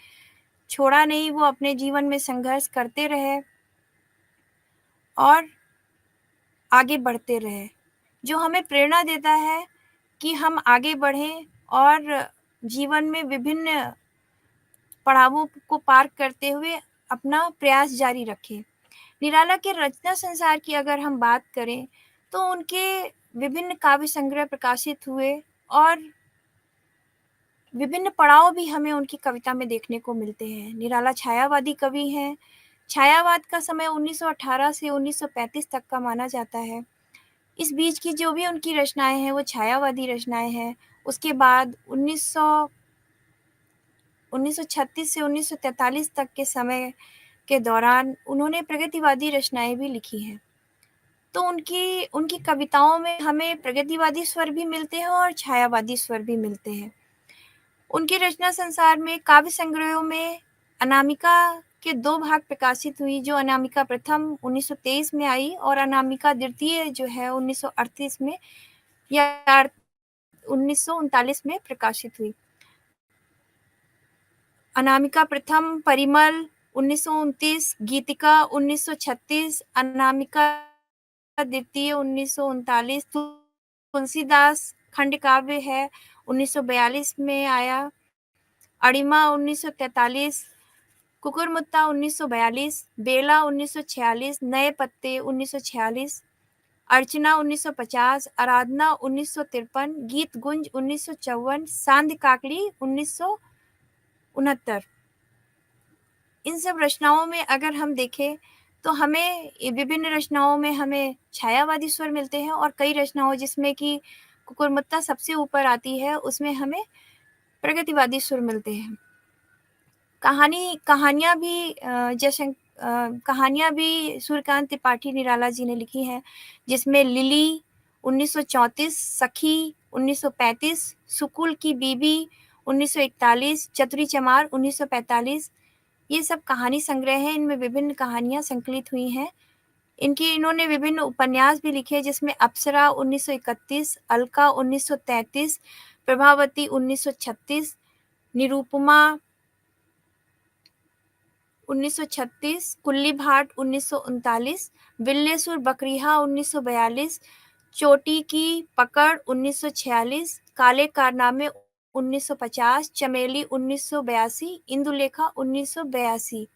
छोड़ा नहीं। वो अपने जीवन में संघर्ष करते रहे और आगे बढ़ते रहे, जो हमें प्रेरणा देता है कि हम आगे बढ़ें और जीवन में विभिन्न पड़ावों को पार करते हुए अपना प्रयास जारी रखें। निराला के रचना संसार की अगर हम बात करें तो उनके विभिन्न काव्य संग्रह प्रकाशित हुए और विभिन्न पड़ाव भी हमें उनकी कविता में देखने को मिलते हैं। निराला छायावादी कवि हैं। छायावाद का समय 1918 से 1935 तक का माना जाता है। इस बीच की जो भी उनकी रचनाएँ हैं वो छायावादी रचनाएँ हैं। उसके बाद 1936 से 1943 तक के समय के दौरान उन्होंने प्रगतिवादी रचनाएँ भी लिखी हैं। तो उनकी उनकी कविताओं में हमें प्रगतिवादी स्वर भी मिलते हैं और छायावादी स्वर भी मिलते हैं। उनके रचना संसार में काव्य संग्रहों में अनामिका के 2 भाग प्रकाशित हुई, जो अनामिका प्रथम 1923 में आई और अनामिका द्वितीय जो है 1938 में या 1939 में प्रकाशित हुई। अनामिका प्रथम परिमल 1929, गीतिका 1936, अनामिका द्वितीय 1939, तुलसीदास खंडकाव्य है 1942 में आया, अणिमा 1943, कुकुरमुत्ता 1942, बेला 1946, नए पत्ते 1946, अर्चना 1950, आराधना 1953, गीत गुंज 1954, सांध्य काकली 1969। इन सब रचनाओं में अगर हम देखें तो हमें विभिन्न रचनाओं में हमें छायावादी स्वर मिलते हैं और कई रचनाओं जिसमें कि कुकुरमुत्ता सबसे ऊपर आती है, उसमें हमें प्रगतिवादी सुर मिलते हैं। कहानियाँ भी कहानियाँ भी सूर्यकांत त्रिपाठी निराला जी ने लिखी हैं, जिसमें लिली 1934, सखी 1935, सुकुल की बीबी 1941, चतुरी चमार 1945, ये सब कहानी संग्रह हैं। इनमें विभिन्न कहानियाँ संकलित हुई हैं। इन्होंने विभिन्न उपन्यास भी लिखे, जिसमें अप्सरा 1931, अलका 1933, प्रभावती 1936, निरूपमा 1936, कुल्ली भाट 1939, बिल्लेसुर बकरिहा 1942, चोटी की पकड़ 1946, काले कारनामे 1950, चमेली 1982, इंदुलेखा 1982।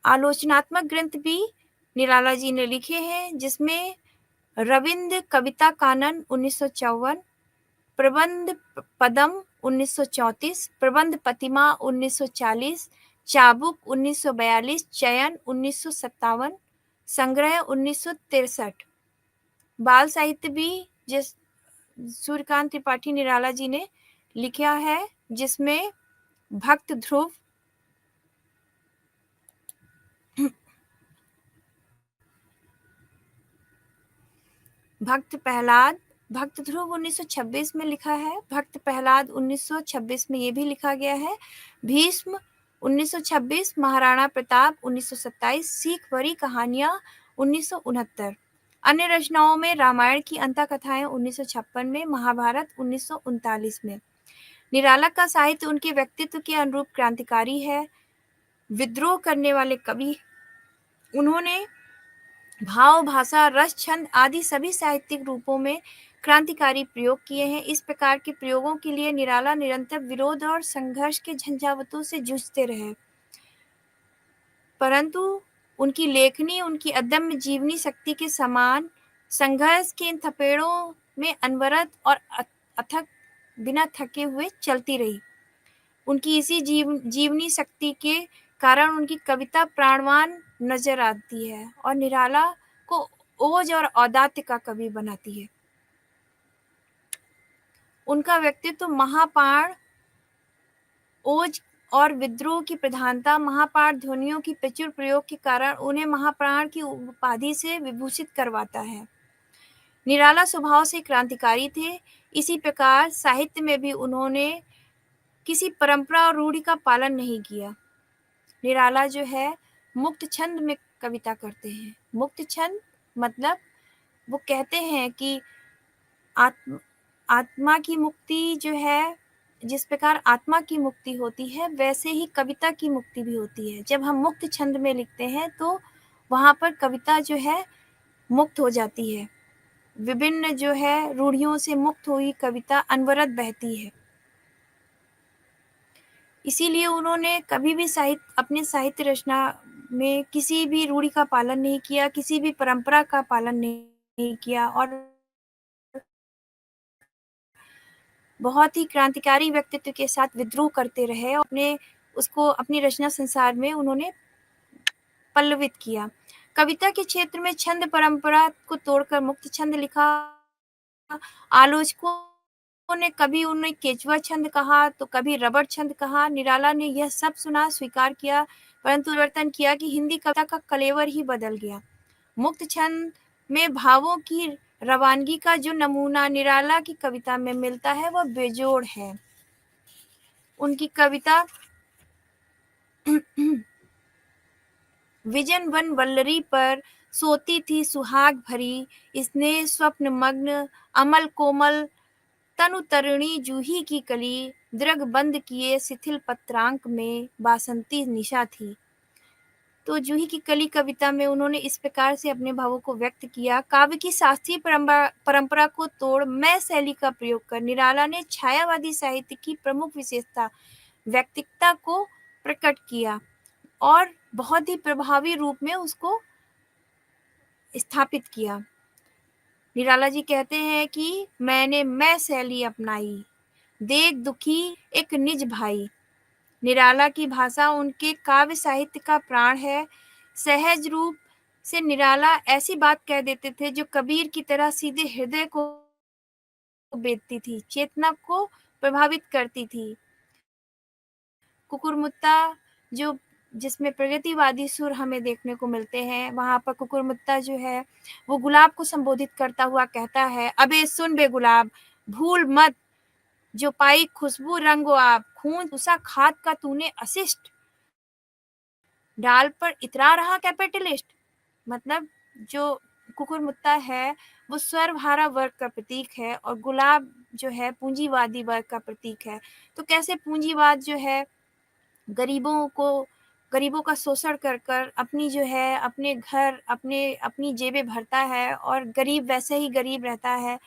आलोचनात्मक ग्रंथ भी निराला जी ने लिखे हैं, जिसमें रविंद्र कविता कानन 1954, प्रबंध पदम 1934, प्रबंध प्रतिमा 1940, चाबुक 1942, चयन 1957, संग्रह 1963। बाल साहित्य भी जिस सूर्यकांत त्रिपाठी निराला जी ने लिखा है, जिसमें भक्त ध्रुव, भक्त प्रहलाद, भक्त ध्रुव 1926 में लिखा है, भक्त प्रहलाद 1926 में ये भी लिखा गया है, भीष्म 1926, महाराणा प्रताप 1927, सीख भरी कहानियां 1969। अन्य रचनाओं में रामायण की अंता कथाएं 1956 में, महाभारत 1939 में। निराला का साहित्य उनके व्यक्तित्व के अनुरूप क्रांतिकारी है, विद्रोह करने वाले कवि। उन्होंने भाव, भाषा, रस, छंद आदि सभी साहित्यिक रूपों में क्रांतिकारी प्रयोग किए हैं। इस प्रकार के प्रयोगों के लिए निराला निरंतर विरोध और संघर्ष के झंझावातों से जूझते रहे, परंतु उनकी लेखनी उनकी अदम्य जीवनी शक्ति के समान संघर्ष के इन थपेड़ों में अनवरत और अथक बिना थके हुए चलती रही। उनकी इसी जीवनी शक्ति के कारण उनकी कविता प्राणवान नजर आती है और निराला को ओज और औदात्य का कवि बनाती है। उनका व्यक्तित्व महापाण, ओज और विद्रोह की प्रधानता, महापाण ध्वनियों की प्रचुर प्रयोग के कारण उन्हें महाप्राण की उपाधि से विभूषित करवाता है। निराला स्वभाव से क्रांतिकारी थे। इसी प्रकार साहित्य में भी उन्होंने किसी परंपरा और रूढ़ि का पालन नहीं किया। निराला जो है मुक्त छंद में कविता करते हैं। मुक्त छंद मतलब वो कहते हैं कि आत्मा की मुक्ति जो है, जिस प्रकार आत्मा की मुक्ति होती है, वैसे ही कविता की मुक्ति भी होती है। जब हम मुक्त छंद में लिखते हैं तो वहाँ पर कविता जो है मुक्त हो जाती है। विभिन्न जो है रूढ़ियों से मुक्त हुई कविता अनवरत बहती है। इसीलिए उन्होंने कभी भी अपने साहित्य रचना में किसी भी रूढ़ि का पालन नहीं किया, किसी भी परंपरा का पालन नहीं किया और बहुत ही क्रांतिकारी व्यक्तित्व के साथ विद्रोह करते रहे और उसको अपनी रचना संसार में उन्होंने पल्लवित किया। कविता के क्षेत्र में छंद परंपरा को तोड़कर मुक्त छंद लिखा। आलोचकों ने कभी उन्हें केचुआ छंद कहा तो कभी रबड़ छंद कहा। निराला ने यह सब सुना, स्वीकार किया, परंतु परिवर्तन किया कि हिंदी कविता का कलेवर ही बदल गया। मुक्त छंद में भावों की रवानगी का जो नमूना निराला की कविता में मिलता है वह बेजोड़ है। उनकी कविता विजन वन वल्लरी पर सोती थी सुहाग भरी, स्नेह स्वप्न मग्न अमल कोमल तनु तरुणी जूही की कली, दृग बंद किए शिथिल पत्रांक में बासंती निशा थी। तो जूही की कली कविता में उन्होंने इस प्रकार से अपने भावों को व्यक्त किया। काव्य की शास्त्रीय परंपरा को तोड़ मैं शैली का प्रयोग कर निराला ने छायावादी साहित्य की प्रमुख विशेषता व्यक्तिकता को प्रकट किया और बहुत ही प्रभावी रूप में उसको स्थापित किया। निराला जी कहते हैं कि मैंने मैं शैली अपनाई, देख दुखी एक निज भाई। निराला की भाषा उनके काव्य साहित्य का प्राण है। सहज रूप से निराला ऐसी बात कह देते थे जो कबीर की तरह सीधे हृदय को बेधती थी, चेतना को प्रभावित करती थी। कुकुरमुत्ता जो जिसमें प्रगतिवादी सुर हमें देखने को मिलते हैं, वहां पर कुकुरमुत्ता जो है वो गुलाब को संबोधित करता हुआ कहता है, अबे सुन बे गुलाब, भूल मत जो पाई खुशबू रंगो आप, खून उसा खाद का तूने अशिष्ट, डाल पर इतरा रहा कैपिटलिस्ट। मतलब जो कुकुरमुत्ता है वो सर्वहारा वर्ग का प्रतीक है और गुलाब जो है पूंजीवादी वर्ग का प्रतीक है। तो कैसे पूंजीवाद जो है गरीबों का शोषण कर कर अपनी जो है अपने घर अपनी जेबें भरता है और गरीब वैसे ही गरीब रहता है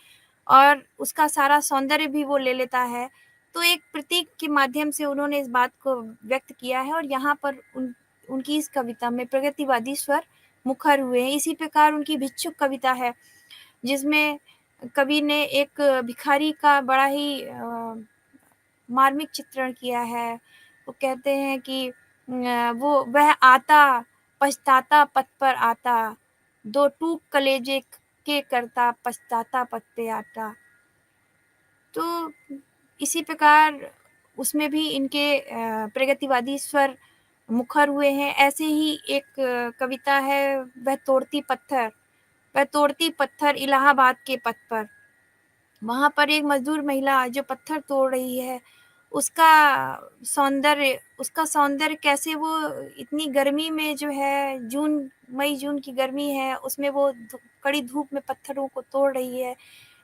और उसका सारा सौंदर्य भी वो ले लेता है। तो एक प्रतीक के माध्यम से उन्होंने इस बात को व्यक्त किया है और यहाँ पर उनकी इस कविता में प्रगतिवादी स्वर मुखर हुए हैं। इसी प्रकार उनकी भिक्षुक कविता है जिसमें कवि ने एक भिखारी का बड़ा ही मार्मिक चित्रण किया है। वो कहते हैं कि वो वह आता पछताता पथ पर आता, दो टूक कलेजे के करता पछताता पथ पे आता। तो इसी प्रकार उसमें भी इनके प्रगतिवादी स्वर मुखर हुए हैं। ऐसे ही एक कविता है वह तोड़ती पत्थर इलाहाबाद के पथ पर। वहां पर एक मजदूर महिला जो पत्थर तोड़ रही है उसका सौंदर्य कैसे वो इतनी गर्मी में जो है मई जून की गर्मी है उसमें वो कड़ी धूप में पत्थरों को तोड़ रही है,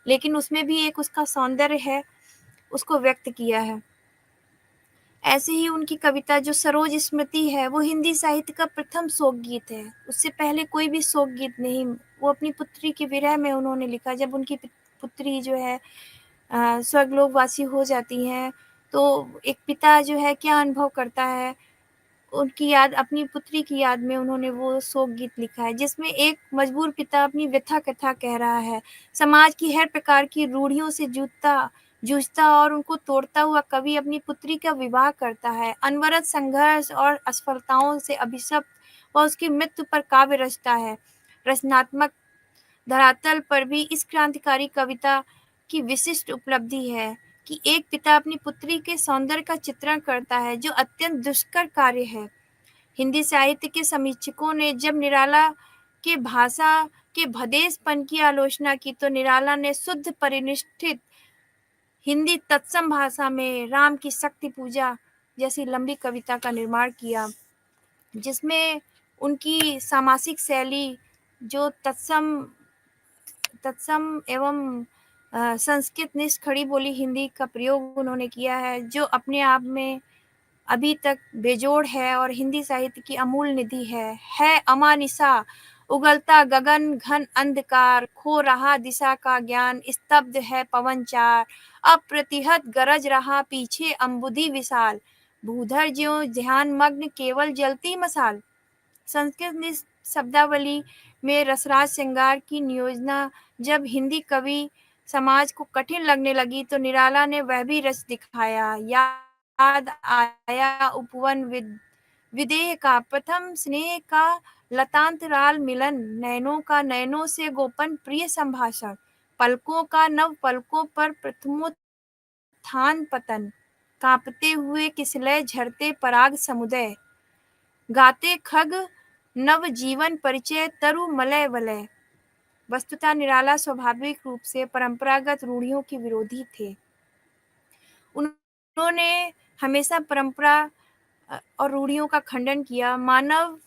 लेकिन उसमें भी एक उसका सौंदर्य है, उसको व्यक्त किया है। ऐसे ही उनकी कविता जो सरोज स्मृति है वो हिंदी साहित्य का प्रथम शोक गीत है। उससे पहले कोई भी शोक गीत नहीं। वो अपनी पुत्री के विरह में उन्होंने लिखा। जब उनकी पुत्री जो है स्वर्गलोकवासी हो जाती हैं तो एक पिता जो है क्या अनुभव करता है, उनकी याद अपनी पुत्री की याद में उन्होंने वो शोक गीत लिखा है जिसमें एक मजबूर पिता अपनी व्यथा कथा कह रहा है। समाज की हर प्रकार की रूढ़ियों से जूझता और उनको तोड़ता हुआ कवि अपनी पुत्री का विवाह करता है। अनवरत संघर्ष और असफलताओं से अभिशप्त वह उसकी मृत्यु पर काव्य रचता है। रचनात्मक धरातल पर भी इस क्रांतिकारी कविता की विशिष्ट उपलब्धि है कि एक पिता अपनी पुत्री के सौंदर्य का चित्रण करता है जो अत्यंत दुष्कर कार्य है। हिंदी साहित्य के समीक्षकों ने जब निराला के भाषा के भदेसपन की आलोचना की तो निराला ने शुद्ध परिनिष्ठित हिंदी तत्सम भाषा में राम की शक्ति पूजा जैसी लंबी कविता का निर्माण किया जिसमें उनकी सामासिक शैली जो तत्सम एवं संस्कृत निष्ठ खड़ी बोली हिंदी का प्रयोग उन्होंने किया है जो अपने आप में अभी तक बेजोड़ है और हिंदी साहित्य की अमूल निधि है अमानिसा उगलता गगन घन अंधकार खो रहा दिशा का ज्ञान स्तब्ध है पवन चार अप्रतिहत गरज रहा पीछे अम्बुधि विशाल भूधर ज्यों ध्यान मग्न केवल जलती मसाल। संस्कृत शब्दावली में रसराज श्रृंगार की नियोजना जब हिंदी कवि समाज को कठिन लगने लगी तो निराला ने वह भी रस दिखाया। याद आया उपवन विदेह का प्रथम स्नेह का लतांतराल मिलन, नैनों का नैनों से गोपन प्रिय संभाषण, पलकों का नव पलकों पर प्रथमोत्थान पतन, कांपते हुए किसलय झरते पराग समुदय, गाते खग नव जीवन परिचय तरु मलय वलय। वस्तुतः निराला स्वाभाविक रूप से परंपरागत रूढ़ियों के विरोधी थे। उन्होंने हमेशा परंपरा और रूढ़ियों का खंडन किया। मानव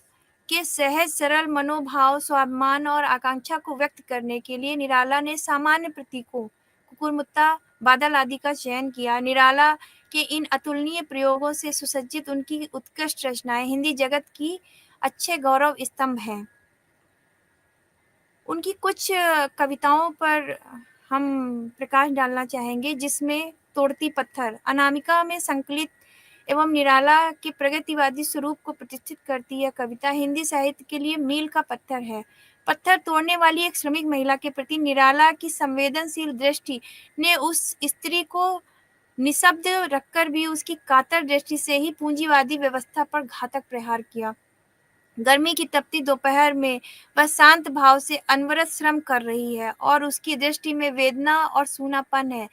के सहज सरल मनोभाव, स्वाभिमान और आकांक्षा को व्यक्त करने के लिए निराला ने सामान्य प्रतीकों, कुकुरमुत्ता, बादल आदि का चयन किया। निराला के इन अतुलनीय प्रयोगों से सुसज्जित उनकी उत्कृष्ट रचनाएं हिंदी जगत की अच्छे गौरव स्तंभ हैं। उनकी कुछ कविताओं पर हम प्रकाश डालना चाहेंगे, जिसमें तोड़ती पत्थर अनामिका में संकलित एवं निराला के प्रगतिवादी स्वरूप को प्रतिष्ठित करती है कविता हिंदी साहित्य के लिए मील का पत्थर है। पत्थर तोड़ने वाली एक श्रमिक महिला के प्रति निराला की संवेदनशील दृष्टि ने उस स्त्री को निशब्द रखकर भी उसकी कातर दृष्टि से ही पूंजीवादी व्यवस्था पर घातक प्रहार किया। गर्मी की तपती दोपहर में वह शांत भाव से अनवरत श्रम कर रही है और उसकी दृष्टि में वेदना और सूनापन है।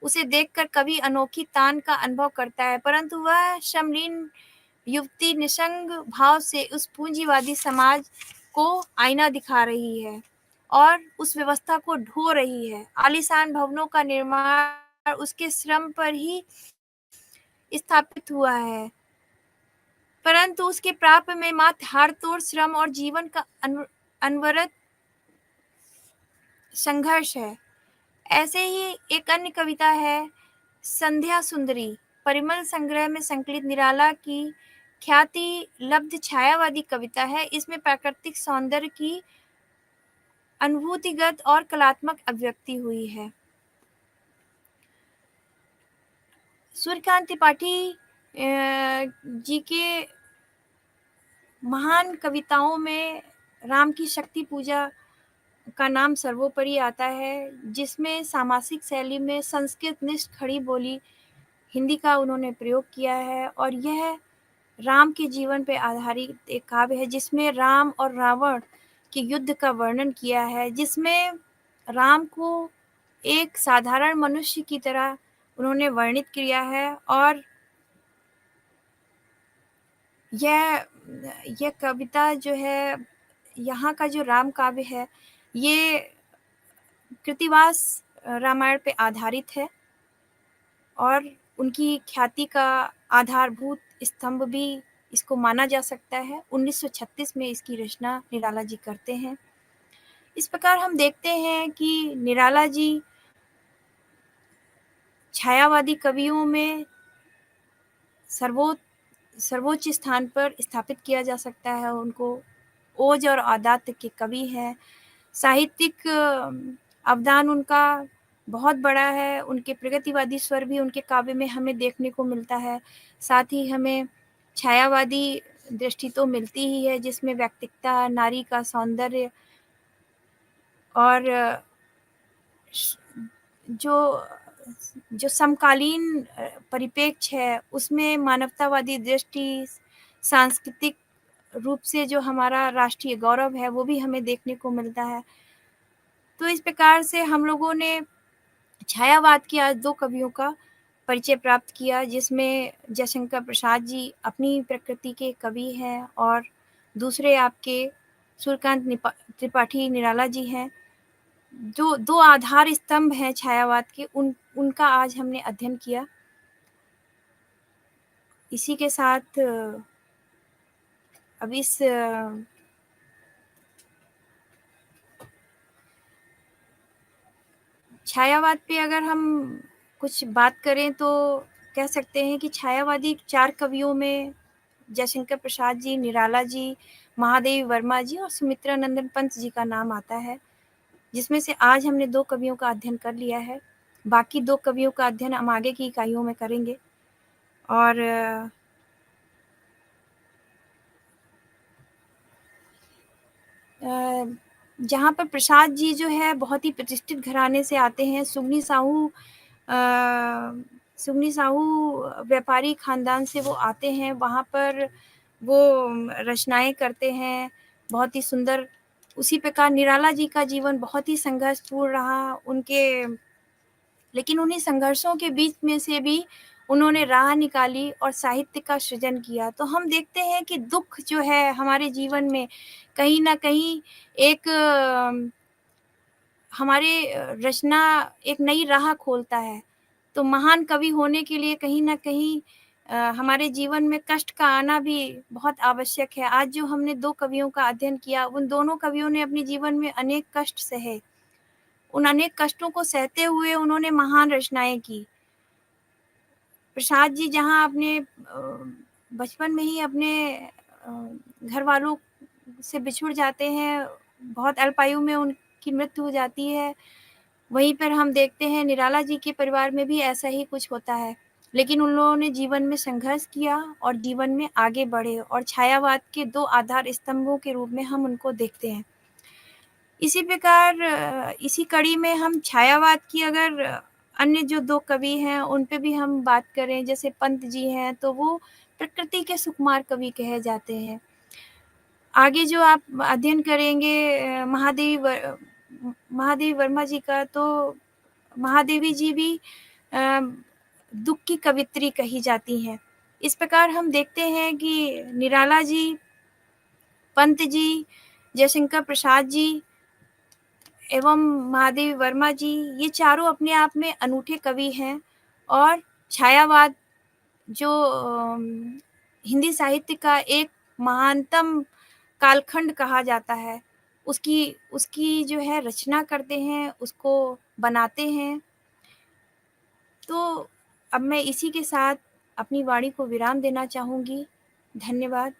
उसे देखकर कवि अनोखी तान का अनुभव करता है, परंतु वह श्रमलीन युवती निसंग भाव से उस पूंजीवादी समाज को आईना दिखा रही है और उस व्यवस्था को ढो रही है। आलीशान भवनों का निर्माण उसके श्रम पर ही स्थापित हुआ है, परंतु उसके प्राप्य में मात्र हाड़-तोड़ श्रम और जीवन का अनवरत संघर्ष है। ऐसे ही एक अन्य कविता है संध्या सुंदरी, परिमल संग्रह में संकलित निराला की ख्याति लब्ध छायावादी कविता है। इसमें प्राकृतिक सौंदर्य की अनुभूतिगत और कलात्मक अभिव्यक्ति हुई है। सूर्यकांत त्रिपाठी जी के महान कविताओं में राम की शक्ति पूजा का नाम सर्वोपरि आता है, जिसमें सामासिक शैली में संस्कृतनिष्ठ खड़ी बोली हिंदी का उन्होंने प्रयोग किया है और यह राम के जीवन पे आधारित एक काव्य है, जिसमें राम और रावण के युद्ध का वर्णन किया है, जिसमें राम को एक साधारण मनुष्य की तरह उन्होंने वर्णित किया है और यह कविता जो है, यहाँ का जो राम काव्य है, ये कृत्तिवास रामायण पे आधारित है और उनकी ख्याति का आधारभूत स्तंभ भी इसको माना जा सकता है। 1936 में इसकी रचना निराला जी करते हैं। इस प्रकार हम देखते हैं कि निराला जी छायावादी कवियों में सर्वोच्च स्थान पर स्थापित किया जा सकता है उनको। ओज और आदात्य के कवि हैं। साहित्यिक अवदान उनका बहुत बड़ा है। उनके प्रगतिवादी स्वर भी उनके काव्य में हमें देखने को मिलता है। साथ ही हमें छायावादी दृष्टि तो मिलती ही है, जिसमें व्यक्तिकता, नारी का सौंदर्य और जो समकालीन परिप्रेक्ष्य है, उसमें मानवतावादी दृष्टि, सांस्कृतिक रूप से जो हमारा राष्ट्रीय गौरव है, वो भी हमें देखने को मिलता है। तो इस प्रकार से हम लोगों ने छायावाद के आज 2 कवियों का परिचय प्राप्त किया, जिसमें जयशंकर प्रसाद जी अपनी प्रकृति के कवि हैं और दूसरे आपके सूर्यकांत त्रिपाठी निराला जी हैं। जो 2 आधार स्तंभ हैं छायावाद के, उनका आज हमने अध्ययन किया। इसी के साथ अब इस छायावाद पे अगर हम कुछ बात करें तो कह सकते हैं कि छायावादी 4 कवियों में जयशंकर प्रसाद जी, निराला जी, महादेवी वर्मा जी और सुमित्रा नंदन पंत जी का नाम आता है, जिसमें से आज हमने 2 कवियों का अध्ययन कर लिया है। बाकी 2 कवियों का अध्ययन हम आगे की इकाइयों में करेंगे। और जहाँ पर प्रसाद जी जो है बहुत ही प्रतिष्ठित घराने से आते हैं। सुगनी साहू व्यापारी खानदान से वो आते हैं। वहाँ पर वो रचनाएँ करते हैं, बहुत ही सुंदर। उसी प्रकार निराला जी का जीवन बहुत ही संघर्षपूर्ण रहा, उनके लेकिन उन्हीं संघर्षों के बीच में से भी उन्होंने राह निकाली और साहित्य का सृजन किया। तो हम देखते हैं कि दुःख जो है हमारे जीवन में कहीं न कहीं एक हमारे रचना एक नई राह खोलता है। तो महान कवि होने के लिए कहीं न कहीं हमारे जीवन में कष्ट का आना भी बहुत आवश्यक है। आज जो हमने 2 कवियों का अध्ययन किया, उन दोनों कवियों ने अपने जीवन में अनेक कष्ट सहे। उन अनेक कष्टों को सहते हुए उन्होंने महान रचनाएँ की। प्रसाद जी जहाँ अपने बचपन में ही अपने घरवालों से बिछुड़ जाते हैं, बहुत अल्पायु में उनकी मृत्यु हो जाती है। वहीं पर हम देखते हैं निराला जी के परिवार में भी ऐसा ही कुछ होता है। लेकिन उन लोगों ने जीवन में संघर्ष किया और जीवन में आगे बढ़े और छायावाद के 2 आधार स्तंभों के रूप में हम उनको देखते हैं। इसी प्रकार इसी कड़ी में हम छायावाद की अगर अन्य जो 2 कवि हैं, उन पे भी हम बात करें, जैसे पंत जी हैं, तो वो प्रकृति के सुकुमार कवि कहे जाते हैं। आगे जो आप अध्ययन करेंगे महादेवी वर्मा जी का, तो महादेवी जी भी अ, दुःख की कवयित्री कही जाती हैं। इस प्रकार हम देखते हैं कि निराला जी, पंत जी, जयशंकर प्रसाद जी एवं महादेवी वर्मा जी, ये चारों अपने आप में अनूठे कवि हैं और छायावाद जो हिंदी साहित्य का एक महानतम कालखंड कहा जाता है, उसकी उसकी जो है रचना करते हैं, उसको बनाते हैं। तो अब मैं इसी के साथ अपनी वाणी को विराम देना चाहूँगी। धन्यवाद।